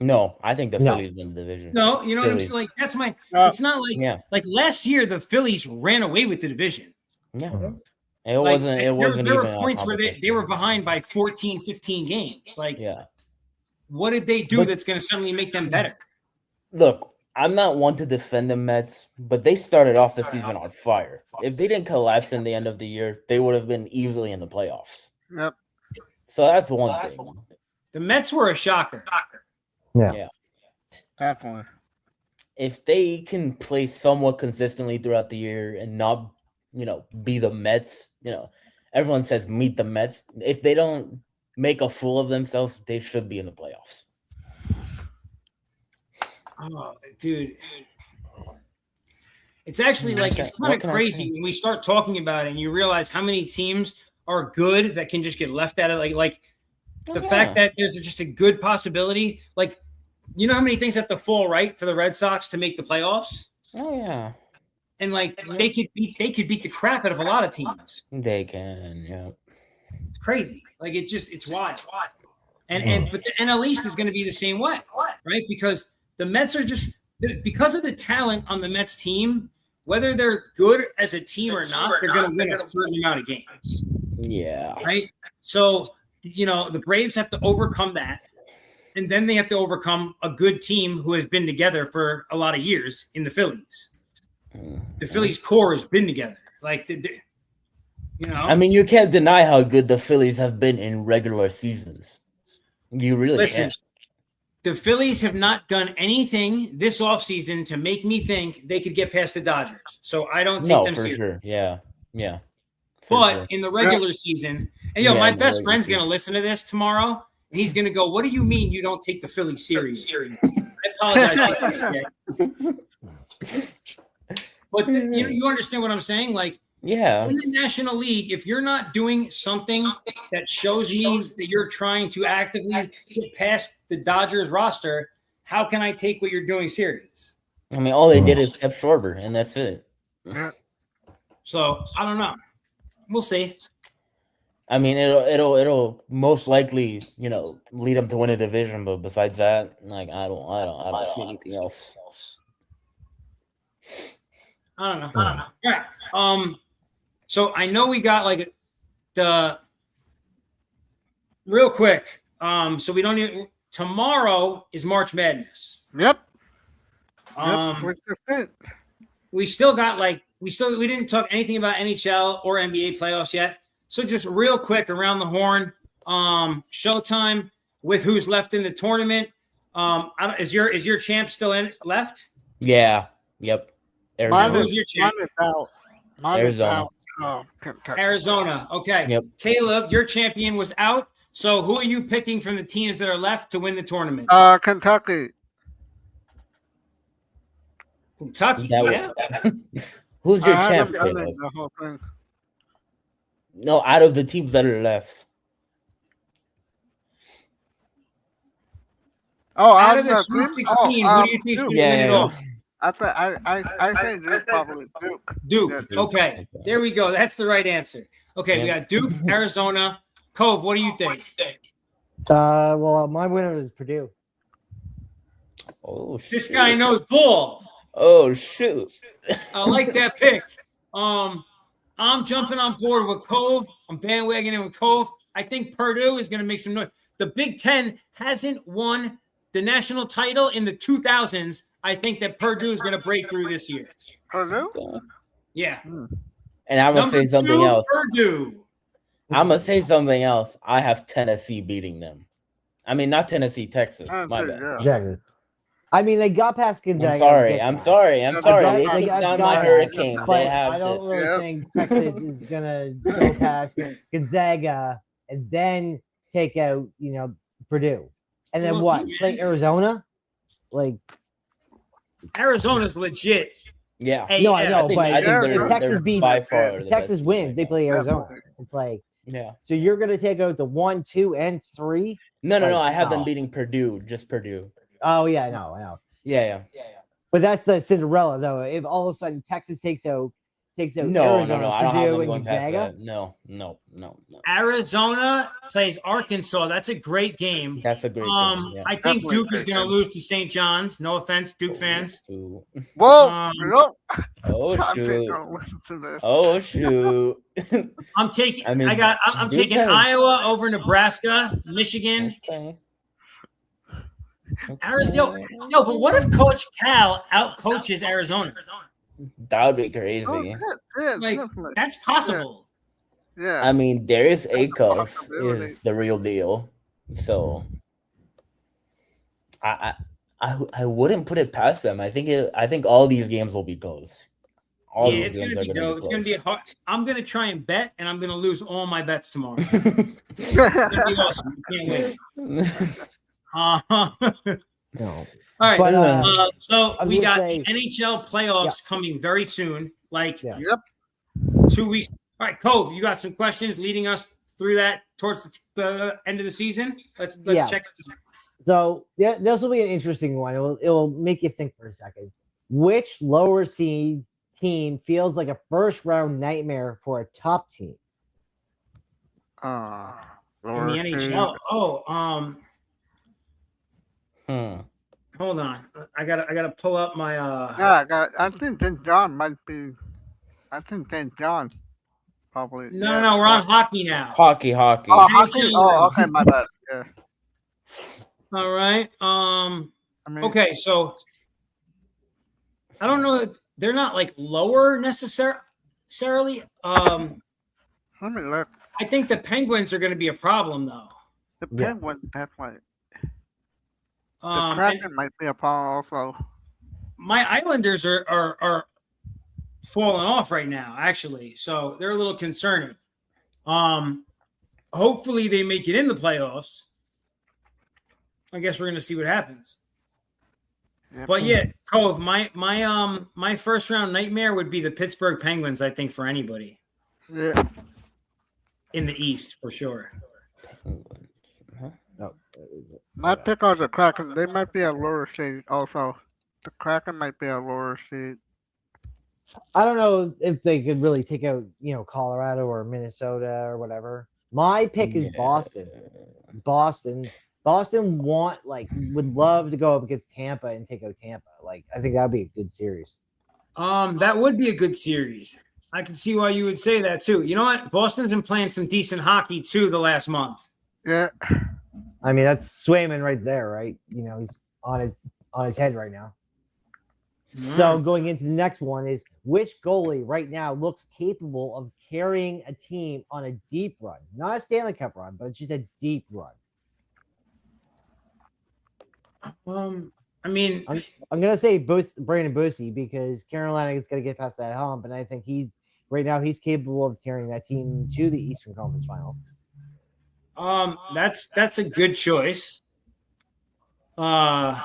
No, I think the No. Phillies win the division. No, you know what I'm Phillies. saying? Like that's my. No. It's not like Yeah. like last year the Phillies ran away with the division. Yeah. Mhm. It Like, wasn't. It wasn't there even were a points where they competition. were behind by 14, 15 games. Like, Yeah. what did they do But- that's going to suddenly make them better? Look, I'm not one to defend the Mets, but they started off the season on fire. If they didn't collapse in the end of the year, they would have been easily in the playoffs. Yep. So that's one thing. The Mets were a shocker. Definitely. If they can play somewhat consistently throughout the year and not, be the Mets, everyone says meet the Mets. If they don't make a fool of themselves, they should be in the playoffs. Oh, dude. It's actually like it's kind What of can I crazy say? when we start talking about it and you realize how many teams are good that can just get left out of like the fact that there's just a good possibility. Like, you know how many things have to fall right for the Red Sox to make the playoffs? Oh yeah, And like they could beat the crap out of a lot of teams. they can. Yeah. It's crazy. Like it's wild. And but the NL East is going to be the same way, right? Because the Mets are just because of the talent on the Mets team, whether they're good as a team or not, they're going to win a certain amount of games, Yeah. right? So, the Braves have to overcome that. And then they have to overcome a good team who has been together for a lot of years in the Phillies. The Phillies core has been together. Like, I mean, you can't deny how good the Phillies have been in regular seasons. You really listen, can't. the Phillies have not done anything this offseason to make me think they could get past the Dodgers. So I don't take No, them for seriously. sure. Yeah. Yeah. For But sure. in the regular season, and Yeah, my in the best regular friend's going to season. listen to this tomorrow, and he's going to go, "What do you mean you don't take the Phillies serious?" I apologize for that. But you understand what I'm saying? Like, Yeah. in the National League, if you're not doing something that shows me that you're trying to actively get past the Dodgers roster, how can I take what you're doing serious? I mean, all they did is kept Schwarber, and that's it. So I don't know. We'll see. I mean, it'll most likely, lead them to win a division. But besides that, like, I don't see anything else. I don't know. All right. So I know we got like the real quick. So we don't even. Tomorrow is March Madness. Yep. We still got we didn't talk anything about NHL or NBA playoffs yet. So just real quick around the horn, Showtime with who's left in the tournament. Is your champ still left? Yeah. Yep. Arizona. Who's your champ? Arizona. Arizona. Okay. Yep. Caleb, your champion was out. So who are you picking from the teams that are left to win the tournament? Kentucky. Kentucky. Yeah. Who's your champ? The whole thing. No, out of the teams that are left. Oh, out of the Sweet 16, who do you think is going to win it all? I think Duke probably Duke. Duke. Yeah, Duke. Okay. There we go. That's the right answer. Okay, we got Duke, Arizona. Cove, what do you think? Well, my winner is Purdue. Oh, shit. This guy knows ball. Oh, shoot. I like that pick. I'm jumping on board with Cove. I'm bandwagoning with Cove. I think Purdue is going to make some noise. The Big Ten hasn't won the national title in the 2000s. I think that Purdue is going to break through this year. Purdue? Yeah. And I'm going to say something else. Purdue. I'm going to say something else. I have Tennessee beating them. I mean, not Tennessee, Texas. My bad. Exactly. I mean, they got past Gonzaga. I'm sorry. They took down my Hurricanes. But They have I don't to. really think Texas is going to go past Gonzaga and then take out, Purdue. And then We'll what? see, Play Arizona? Like, Arizona's legit. Yeah. No, I know, but I think if Texas beats by far the Texas best wins, team they right play now. Arizona. It's like, Yeah. so you're gonna take out the 1, 2, and 3. No. I have them no. beating Purdue, just Purdue. Oh yeah, I know. Yeah. But that's the Cinderella though. If all of a sudden Texas takes out No. Arizona, I don't have Purdue, them going and past Gonzaga. that. No. Arizona plays Arkansas. That's a great game. That's a great game. Yeah. I think Definitely Duke is great going to game. lose to St. John's. No offense, Duke fans. Shoot. Whoa! Nope. Oh I'm shoot. gonna listen to this. Oh shoot. I'm taking. I mean, I'm Duke taking has- Iowa over Nebraska, Michigan, Okay. Arizona. No, but what if Coach Cal outcoaches Arizona? That would be Oh, crazy. yeah, Like, definitely. that's possible. Yeah. I mean, Darius Acuff possibility. is the real deal. So I wouldn't put it past them. I think all these games will be close. All Yeah, these it's going games to are be dope. It's going to be a hard. I'm going to try and bet, and I'm going to lose all my bets tomorrow. It's going to be awesome. I can't wait. No. All right. But, So I'm we gonna got say- the NHL playoffs coming very soon, like Yeah. Yep. 2 weeks. All right, Cove, you got some questions leading us through that towards the end of the season? Let's Yeah. check. So yeah, this will be an interesting one. It will make you think for a second. Which lower seed team feels like a first round nightmare for a top team? In Lower the seed. NHL. Oh, hold on. I gotta pull up my Yeah, I think St. John might be. I think St. John probably. No, we're on hockey now. Hockey. Oh, hockey. NHL. Oh, okay, my bad. Yeah. All right. I mean, Okay, so I don't know. They're not like lower necessarily. Let me look. I think the Penguins are going to be a problem though. The Yeah. Penguins definitely. The And Kraken might be a problem also. my Islanders are falling off right now, actually. So they're a little concerning. Hopefully they make it in the playoffs. I guess we're gonna see what happens. Yep. But yeah, Cove, my first round nightmare would be the Pittsburgh Penguins, I think, for anybody Yeah. in the East for sure. No. My pick on the Kraken. They might be a lower seed also. The Kraken might be a lower seed. I don't know if they could really take out, Colorado or Minnesota or whatever. My pick is Boston. Boston would love to go up against Tampa and take out Tampa. Like, I think that'd be a good series. That would be a good series. I can see why you would say that too. You know what? Boston's been playing some decent hockey too the last month. Yeah. I mean, that's Swayman right there, right? He's on his head right now. So going into the next one is which goalie right now looks capable of carrying a team on a deep run, not a Stanley Cup run, but just a deep run. I mean, I'm gonna say Brandon Boosie because Carolina is gonna get past that hump, and I think he's capable of carrying that team to the Eastern Conference Final. that's a good choice. I'm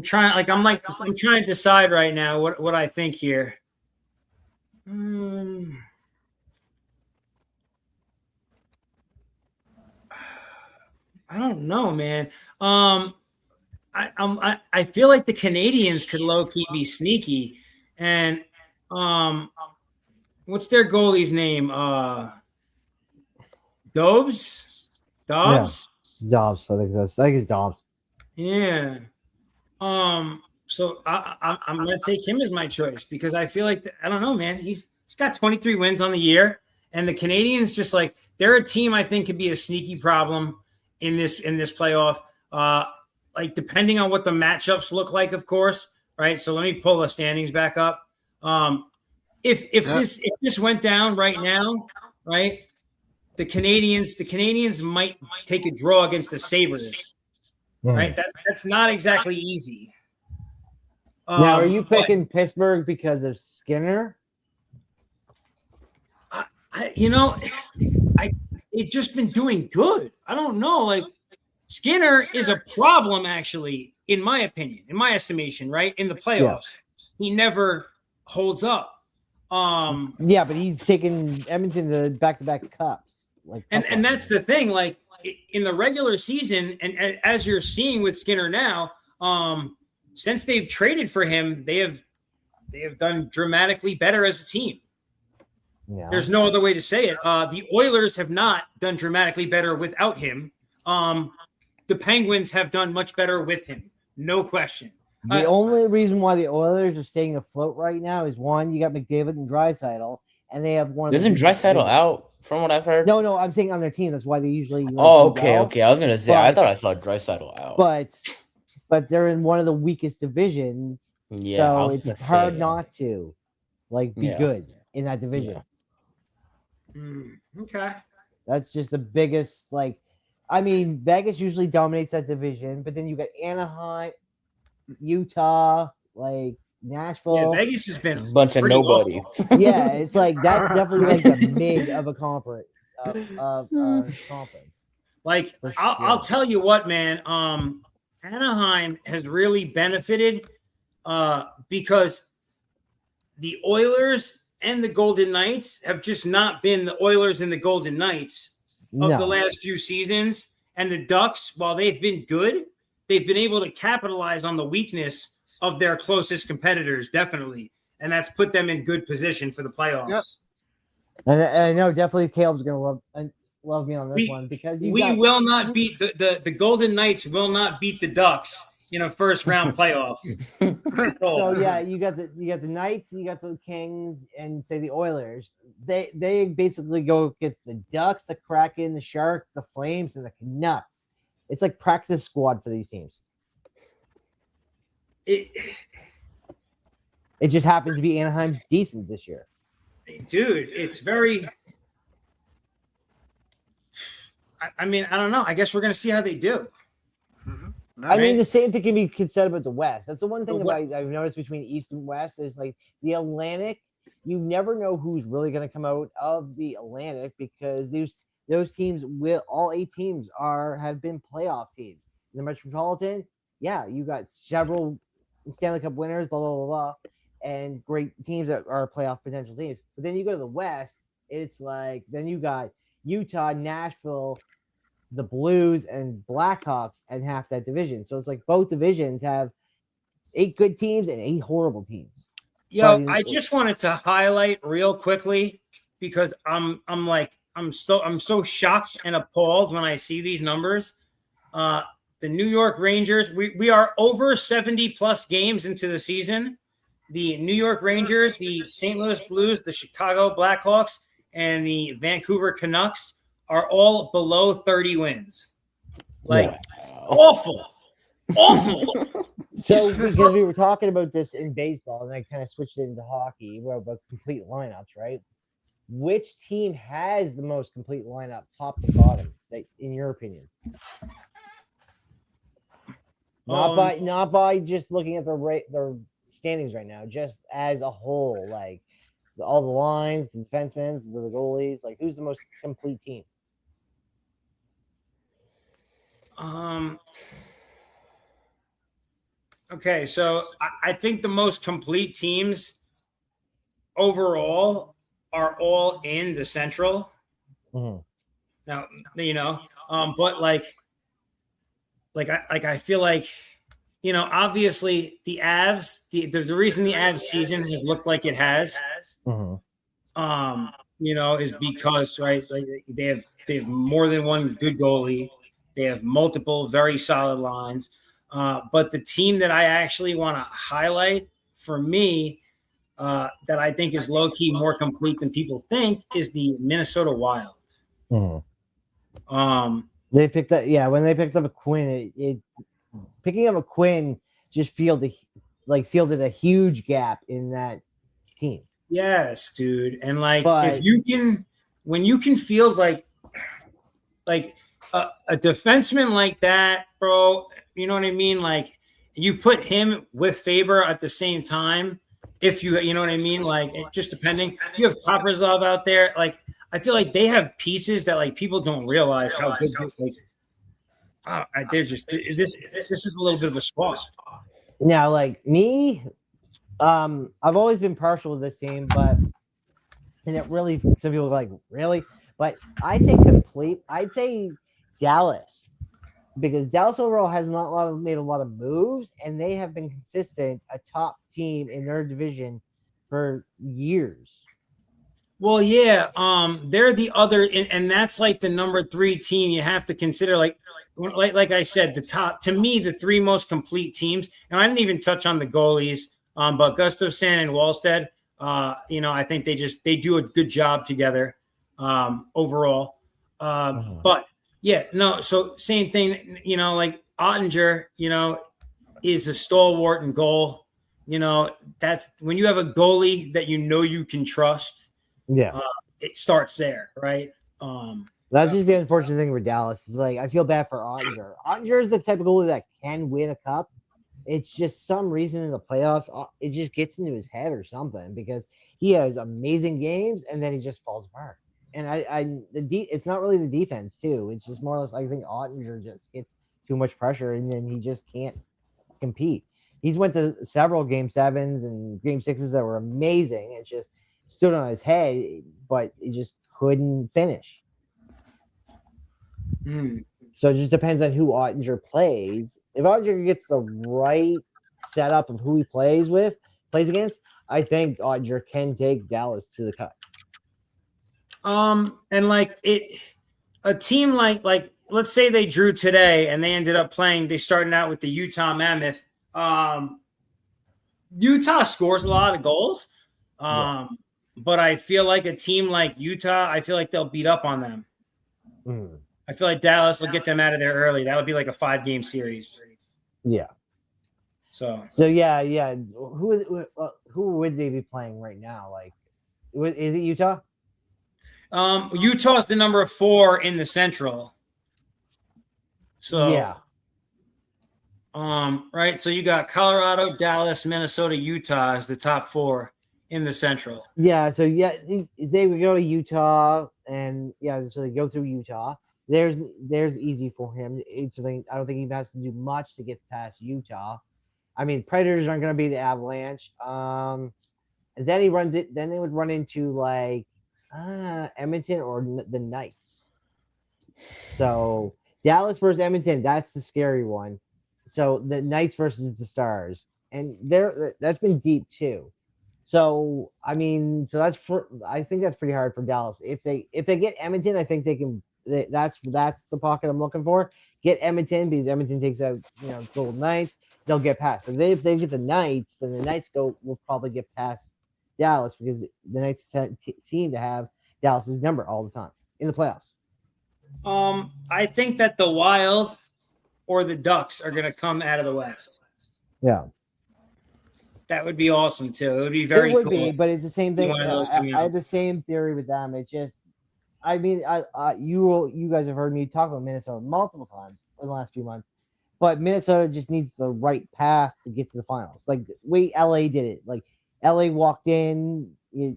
trying to decide right now what I think here. I don't know, man. I feel like the Canadians could low key be sneaky, and what's their goalie's name? Dobbs. Dobbs. I think it's Dobbs. Yeah. So I'm gonna take him as my choice because I feel like I don't know, man. He's got 23 wins on the year, and the Canadians just like they're a team I think could be a sneaky problem in this playoff. Like depending on what the matchups look like, of course, right? So let me pull the standings back up. If this went down right now, right? The Canadians might take a draw against the Sabres. Right, that's not exactly easy. Now, are you picking Pittsburgh because of Skinner? They've just been doing good. I don't know. Like Skinner is a problem, actually. in my opinion, in my estimation, right, in the playoffs, he never holds up. Yeah, but he's taken Edmonton to back-to-back cups. And that's the thing. Like in the regular season, and as you're seeing with Skinner now, since they've traded for him, they have done dramatically better as a team. Yeah. There's no other way to say it. The Oilers have not done dramatically better without him. The Penguins have done much better with him. No question. The only reason why the Oilers are staying afloat right now is, one, you got McDavid and Draisaitl, and they have one. Isn't Draisaitl out from what I've heard? No, I'm saying on their team. That's why they usually. Okay. I was gonna say I thought I saw Draisaitl out, but they're in one of the weakest divisions. Yeah, so it's hard not to be good in that division. Okay, that's just the biggest. Vegas usually dominates that division, but then you got Anaheim, Utah, Nashville. Yeah, Vegas has been a bunch of nobodies. Yeah, it's that's definitely the mid of a conference. Conference. I'll tell you what, man. Anaheim has really benefited because the Oilers and the Golden Knights have just not been the Oilers and the Golden Knights of the last few seasons. And the Ducks, while they've been good, they've been able to capitalize on the weakness of their closest competitors, definitely. And that's put them in good position for the playoffs. Yep. And I know definitely Caleb's going to love me on this one because will not beat the Golden Knights will not beat the Ducks in a first round playoff. So yeah, you got the Knights, you got the Kings, and say the Oilers. They basically go against the Ducks, the Kraken, the Sharks, the Flames, and the Canucks. It's like practice squad for these teams. It just happened to be Anaheim's decent this year. Dude, it's very. I don't know. I guess we're going to see how they do. Mm-hmm. I mean, the same thing can be said about the West. That's the one thing I've noticed between East and West is the Atlantic. You never know who's really going to come out of the Atlantic because those teams all 8 teams have been playoff teams. In the Metropolitan, you got several Stanley Cup winners, blah blah blah blah, and great teams that are playoff potential teams. But then you go to the West, it's then you got Utah, Nashville, the Blues, and Blackhawks, and half that division. So it's both divisions have 8 good teams and 8 horrible teams. I just wanted to highlight real quickly because I'm so shocked and appalled when I see these numbers. The New York Rangers, we are over 70 plus games into the season. The New York Rangers, the St. Louis Blues, the Chicago Blackhawks, and the Vancouver Canucks are all below 30 wins. Awful. So because we were talking about this in baseball, and I kind of switched it into hockey, about complete lineups, right? Which team has the most complete lineup, top to bottom, in your opinion? Not by just looking at their standings right now, just as a whole, all the lines, the defensemen, the goalies, who's the most complete team? Okay, so I think the most complete teams overall are all in the Central. Mm-hmm. Now, but I feel obviously the Avs, there's a reason the Avs season has looked like it has. Mm-hmm. Is because they have more than one good goalie. They have multiple very solid lines. But the team that I actually want to highlight for me that I think is low-key more complete than people think is the Minnesota Wild. Mm-hmm. They picked up, when they picked up a Quinn, picking up a Quinn just fielded a huge gap in that team. Yes, dude. And when you can field a defenseman like that, bro, you know what I mean? You put him with Faber at the same time. If you know what I mean? Just depending. You have Kaprizov out there. I feel like they have pieces that people don't realize how good. They're just this is a little bit of a swap. Now, like me, I've always been partial to this team, but and it really some people are like really, but I'd say Dallas because Dallas overall has not made a lot of moves, and they have been consistent, a top team in their division for years. Well, yeah, they're the other, and that's like the number 3 team you have to consider. Like I said, the top to me, the 3 most complete teams, and I didn't even touch on the goalies, but Gustafsson and Wallstead, I think they do a good job together overall. But yeah, no, so same thing, like Ottinger, is a stalwart in goal. That's when you have a goalie that you can trust. Yeah, it starts there, right? That's just the unfortunate thing for Dallas. Is like I feel bad for Ottinger. Ottinger is the type of goalie that can win a cup. It's just some reason in the playoffs, it just gets into his head or something because he has amazing games and then he just falls apart. And it's not really the defense too. It's just more or less I think Ottinger just gets too much pressure and then he just can't compete. He's went to several game 7s and game 6s that were amazing. It's just stood on his head, but he just couldn't finish. So it just depends on who Ottinger plays. If Ottinger gets the right setup of who he plays against, I think Ottinger can take Dallas to the cup. And like a team like let's say they drew today and they ended up playing. They started out with the Utah Mammoth. Utah scores a lot of goals. But I feel like a team like Utah, I feel like they'll beat up on them. I feel like Dallas will get them out of there early. That would be like a 5-game series. Yeah. So yeah. Who would they be playing right now? Like, is it Utah? Utah's the number 4 in the Central. So yeah. Right. So you got Colorado, Dallas, Minnesota, Utah as the top 4 in the Central. Yeah, so yeah, they would go to Utah, and so they go through Utah. There's easy for him. I don't think he has to do much to get past Utah. I mean, Predators aren't going to be the Avalanche. And then he runs it. Then they would run into like Edmonton or the Knights. So Dallas versus Edmonton, that's the scary one. So the Knights versus the Stars, and that's been deep too. So I mean, I think that's pretty hard for Dallas. If they get Edmonton, I think they can. That's the pocket I'm looking for. Get Edmonton because Edmonton takes out Golden Knights. They'll get past. But if they get the Knights, then the Knights will probably get past Dallas because the Knights seem to have Dallas's number all the time in the playoffs. I think that the Wild or the Ducks are going to come out of the West. Yeah. That would be awesome too. It would be very cool. Be, but it's the same thing. I have the same theory with them. It's just, I mean, you guys have heard me talk about Minnesota multiple times in the last few months, but Minnesota just needs the right path to get to the finals. Like LA did it. Like LA walked in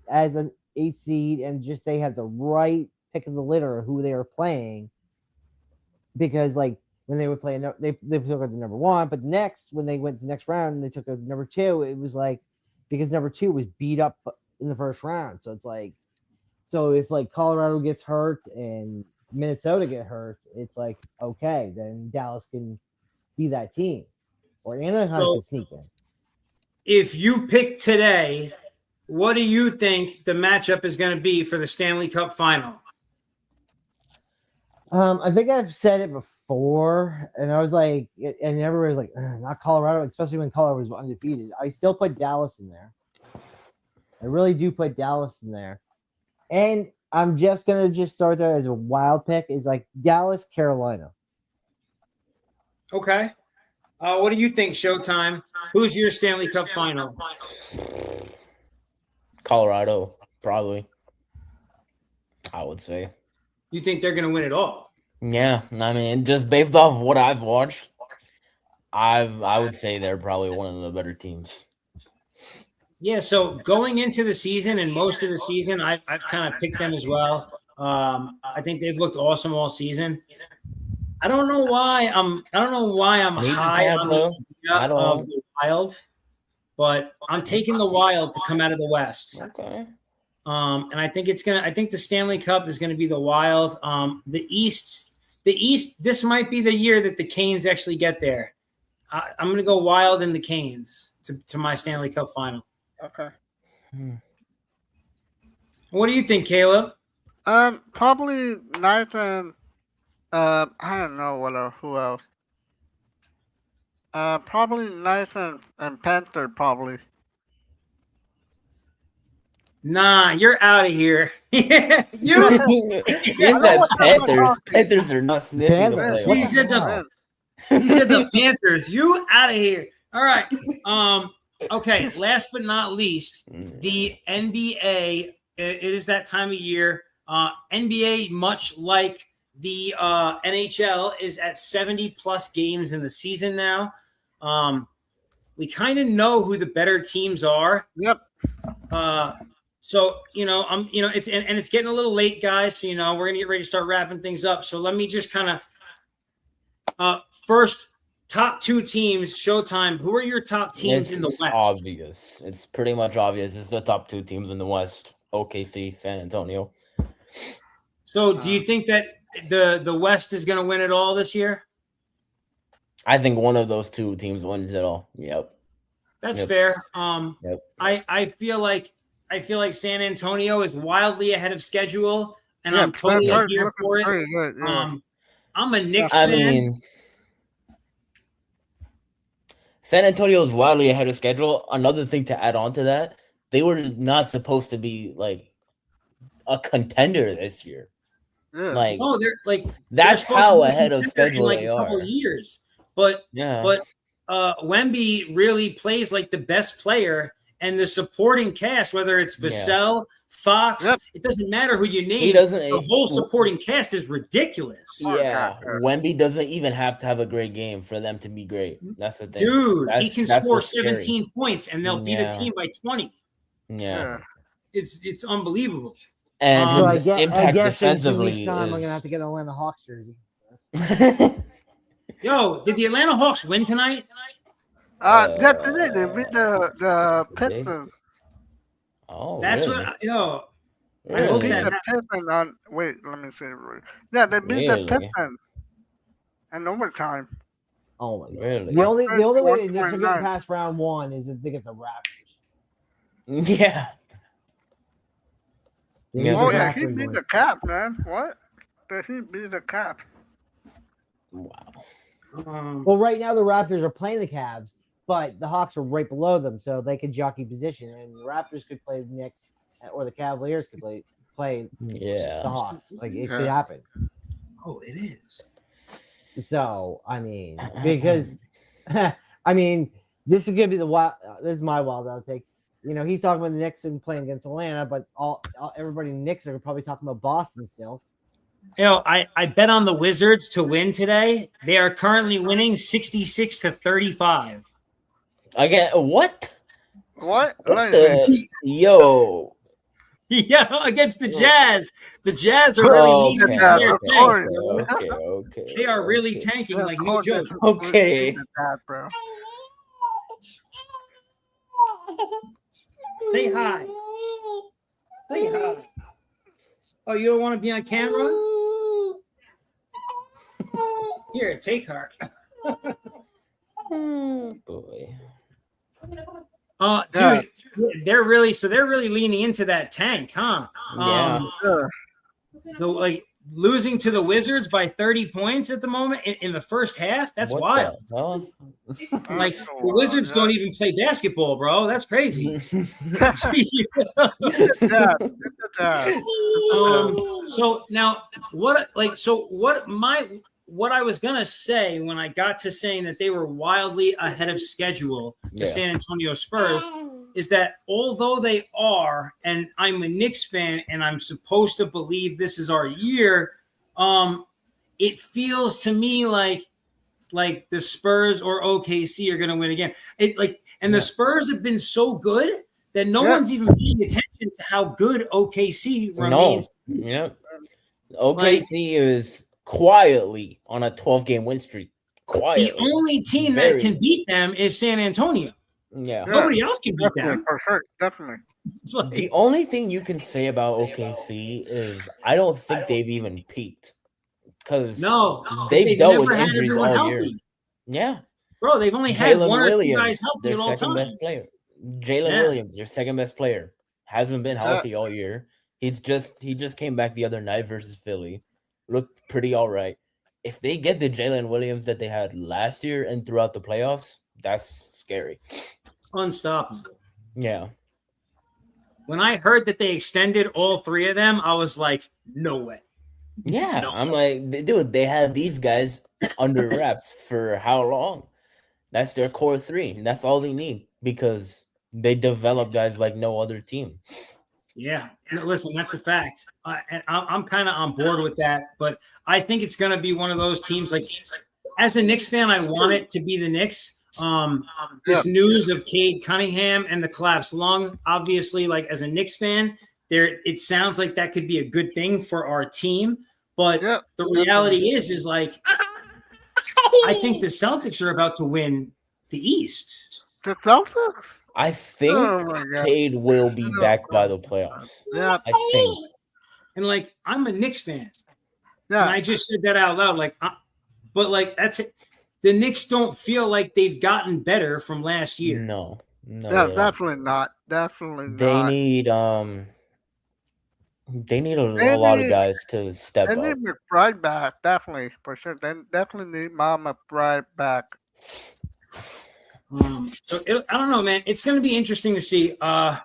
as an 8th seed, and just they had the right pick of the litter of who they were playing, because like. When they would play, they took out the number 1, but next when they went to the next round and they took out number 2, it was like because number 2 was beat up in the first round. So it's like, so if like Colorado gets hurt and Minnesota get hurt, it's like okay, then Dallas can be that team, or Anaheim can sneak in. If you pick today, what do you think the matchup is going to be for the Stanley Cup final? I think I've said it before, and I was like, and everybody was like, not Colorado, especially when Colorado was undefeated. I still put Dallas in there. I really do put Dallas in there. And I'm just going to start there as a wild pick is like Dallas, Carolina. Okay. What do you think, Showtime? Who's your Stanley Cup final? Colorado, probably. I would say. You think they're going to win it all? Yeah, I mean, just based off what I've watched, I would say they're probably one of the better teams. Yeah, so going into the season and most of the season, I've kind of picked them as well. I think they've looked awesome all season. I don't know why I'm Maybe high on the Tampa. I idea don't of know. the Wild, but I'm taking the Wild to come out of the West. Okay. And I think the Stanley Cup is gonna be the Wild. The East, this might be the year that the Canes actually get there. I'm gonna go Wild and the Canes to my Stanley Cup final. Okay. What do you think, Caleb? Probably Knights and I don't know who else. Probably Knights and Panther probably. Nah, you're out of here. You said Panthers. Panthers are not sniffing the Panthers. playoffs. He said the Panthers. You out of here. All right. Okay. Last but not least, the NBA. It is that time of year. NBA, much like the NHL, is at 70 plus games in the season now. We kind of know who the better teams are. Yep. So it's getting a little late, guys. So we're gonna get ready to start wrapping things up. So let me just kind of first top two teams. Showtime. Who are your top teams in the West? Obvious. It's pretty much obvious. It's the top two teams in the West: OKC, San Antonio. So do you think that the West is going to win it all this year? I think one of those two teams wins it all. Yep. That's fair. Yep. I feel like San Antonio is wildly ahead of schedule, and I'm totally here for it. I'm a Knicks fan. I mean, San Antonio is wildly ahead of schedule. Another thing to add on to that, they were not supposed to be like a contender this year. Yeah. Like, no, they're like that's they're how to be ahead of schedule in like they a couple are. of years. But Yeah. Wemby really plays like the best player, and the supporting cast, whether it's Vassell, Fox, it doesn't matter who you name. The whole supporting cast is ridiculous. Yeah, Wemby doesn't even have to have a great game for them to be great. That's the thing, dude. He can score 17 scary. points, and they'll beat a team by 20. Yeah. It's unbelievable. And So his impact defensively in 2 weeks' time, I'm gonna have to get an Atlanta Hawks jersey. Yo, did the Atlanta Hawks win tonight? Yeah, today they beat the Pistons. Oh, that's really? I hope They beat that the Pistons on. Wait, let me say it right. Yeah, they beat the Pistons in overtime. Oh my god! Really? The only way the Knicks are getting past round one is if they get the Raptors. Yeah. Oh yeah, he beat the Cap, man. What? He beat the Cap. Wow. Well, right now the Raptors are playing the Cavs, but the Hawks are right below them, so they could jockey position, and the Raptors could play the Knicks, or the Cavaliers could play the Hawks. Like it could happen. Oh, it is. So I mean, because I mean, this is gonna be the wild. This is my wild out take. He's talking about the Knicks and playing against Atlanta, but everybody in the Knicks are probably talking about Boston still. I bet on the Wizards to win today. They are currently winning 66-35. Again, what? What? Yo. Yeah, against the Jazz. The Jazz are really okay. They are really tanking, like no joke. Okay. Say hi. Say hi. Oh, you don't want to be on camera? Here, take her. Oh boy. Dude, they're really leaning into that tank, huh? Losing to the Wizards by 30 points at the moment in the first half. That's wild. Like the Wizards don't even play basketball, bro. That's crazy. So now what I was gonna say when I got to saying that they were wildly ahead of schedule, the San Antonio Spurs, is that although they are, and I'm a Knicks fan and I'm supposed to believe this is our year, it feels to me like the Spurs or OKC are going to win again. The Spurs have been so good that no one's even paying attention to how good OKC remains. No. Yeah. OKC is quietly on a 12-game win streak. Quietly. The only team that can beat them is San Antonio. Yeah. Nobody else can beat them. For sure, definitely. Like, The only thing you can say about OKC is I don't think they've even peaked because they've dealt with injuries all year. Yeah, bro, they've only had Jalen one or two Williams, guys healthy their all second time. best player. Jalen Williams, their second best player, hasn't been healthy all year. He just came back the other night versus Philly, looked pretty all right. If they get the Jalen Williams that they had last year and throughout the playoffs, that's scary. Unstoppable. Yeah. When I heard that they extended all three of them, I was like, no way. Yeah. No. I'm like, dude, they have these guys under wraps for how long? That's their core three. And that's all they need because they develop guys like no other team. Yeah. No, listen, that's a fact. And I'm kind of on board with that. But I think it's going to be one of those teams. Like, as a Knicks fan, I want it to be the Knicks. This news of Cade Cunningham and the collapsed lung, obviously, like as a Knicks fan, it sounds like that could be a good thing for our team. But the reality is like, I think the Celtics are about to win the East. The Celtics? I think Cade will be back by the playoffs. Yeah, I think. And like, I'm a Knicks fan. Yeah, and I just said that out loud. Like, but like that's it. The Knicks don't feel like they've gotten better from last year. No. Yeah, definitely not. Definitely they not. They need a lot of guys to step up. They need McBride back, definitely, for sure. They definitely need Mama McBride back. So I don't know, man. It's going to be interesting to see. I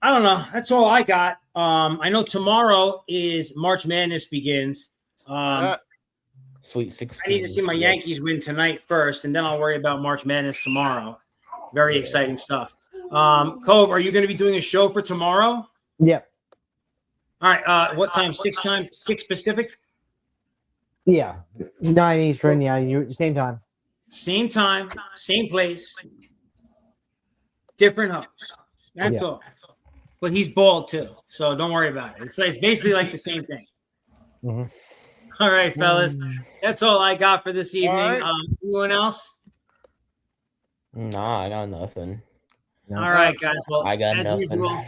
don't know. That's all I got. I know tomorrow is March Madness begins. Sweet 16. I need to see my Yankees win tonight first, and then I'll worry about March Madness tomorrow. Very exciting stuff. Cove, are you going to be doing a show for tomorrow? Yep. All right. What time? 6 Pacific? Yeah. 9 Eastern. Yeah. Same time. Same time, same place, different host. That's all. But he's bald too, so don't worry about it. It's basically like the same thing. Mm-hmm. All right, fellas. That's all I got for this evening. Right. Anyone else? Nah, I got nothing. No. All right, guys. Well, I got as nothing. usual,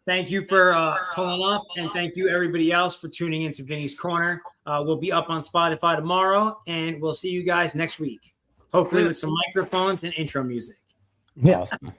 thank you for pulling up, and thank you everybody else for tuning into Vinny's Corner. We'll be up on Spotify tomorrow, and we'll see you guys next week. Hopefully with some microphones and intro music. Yeah. Awesome.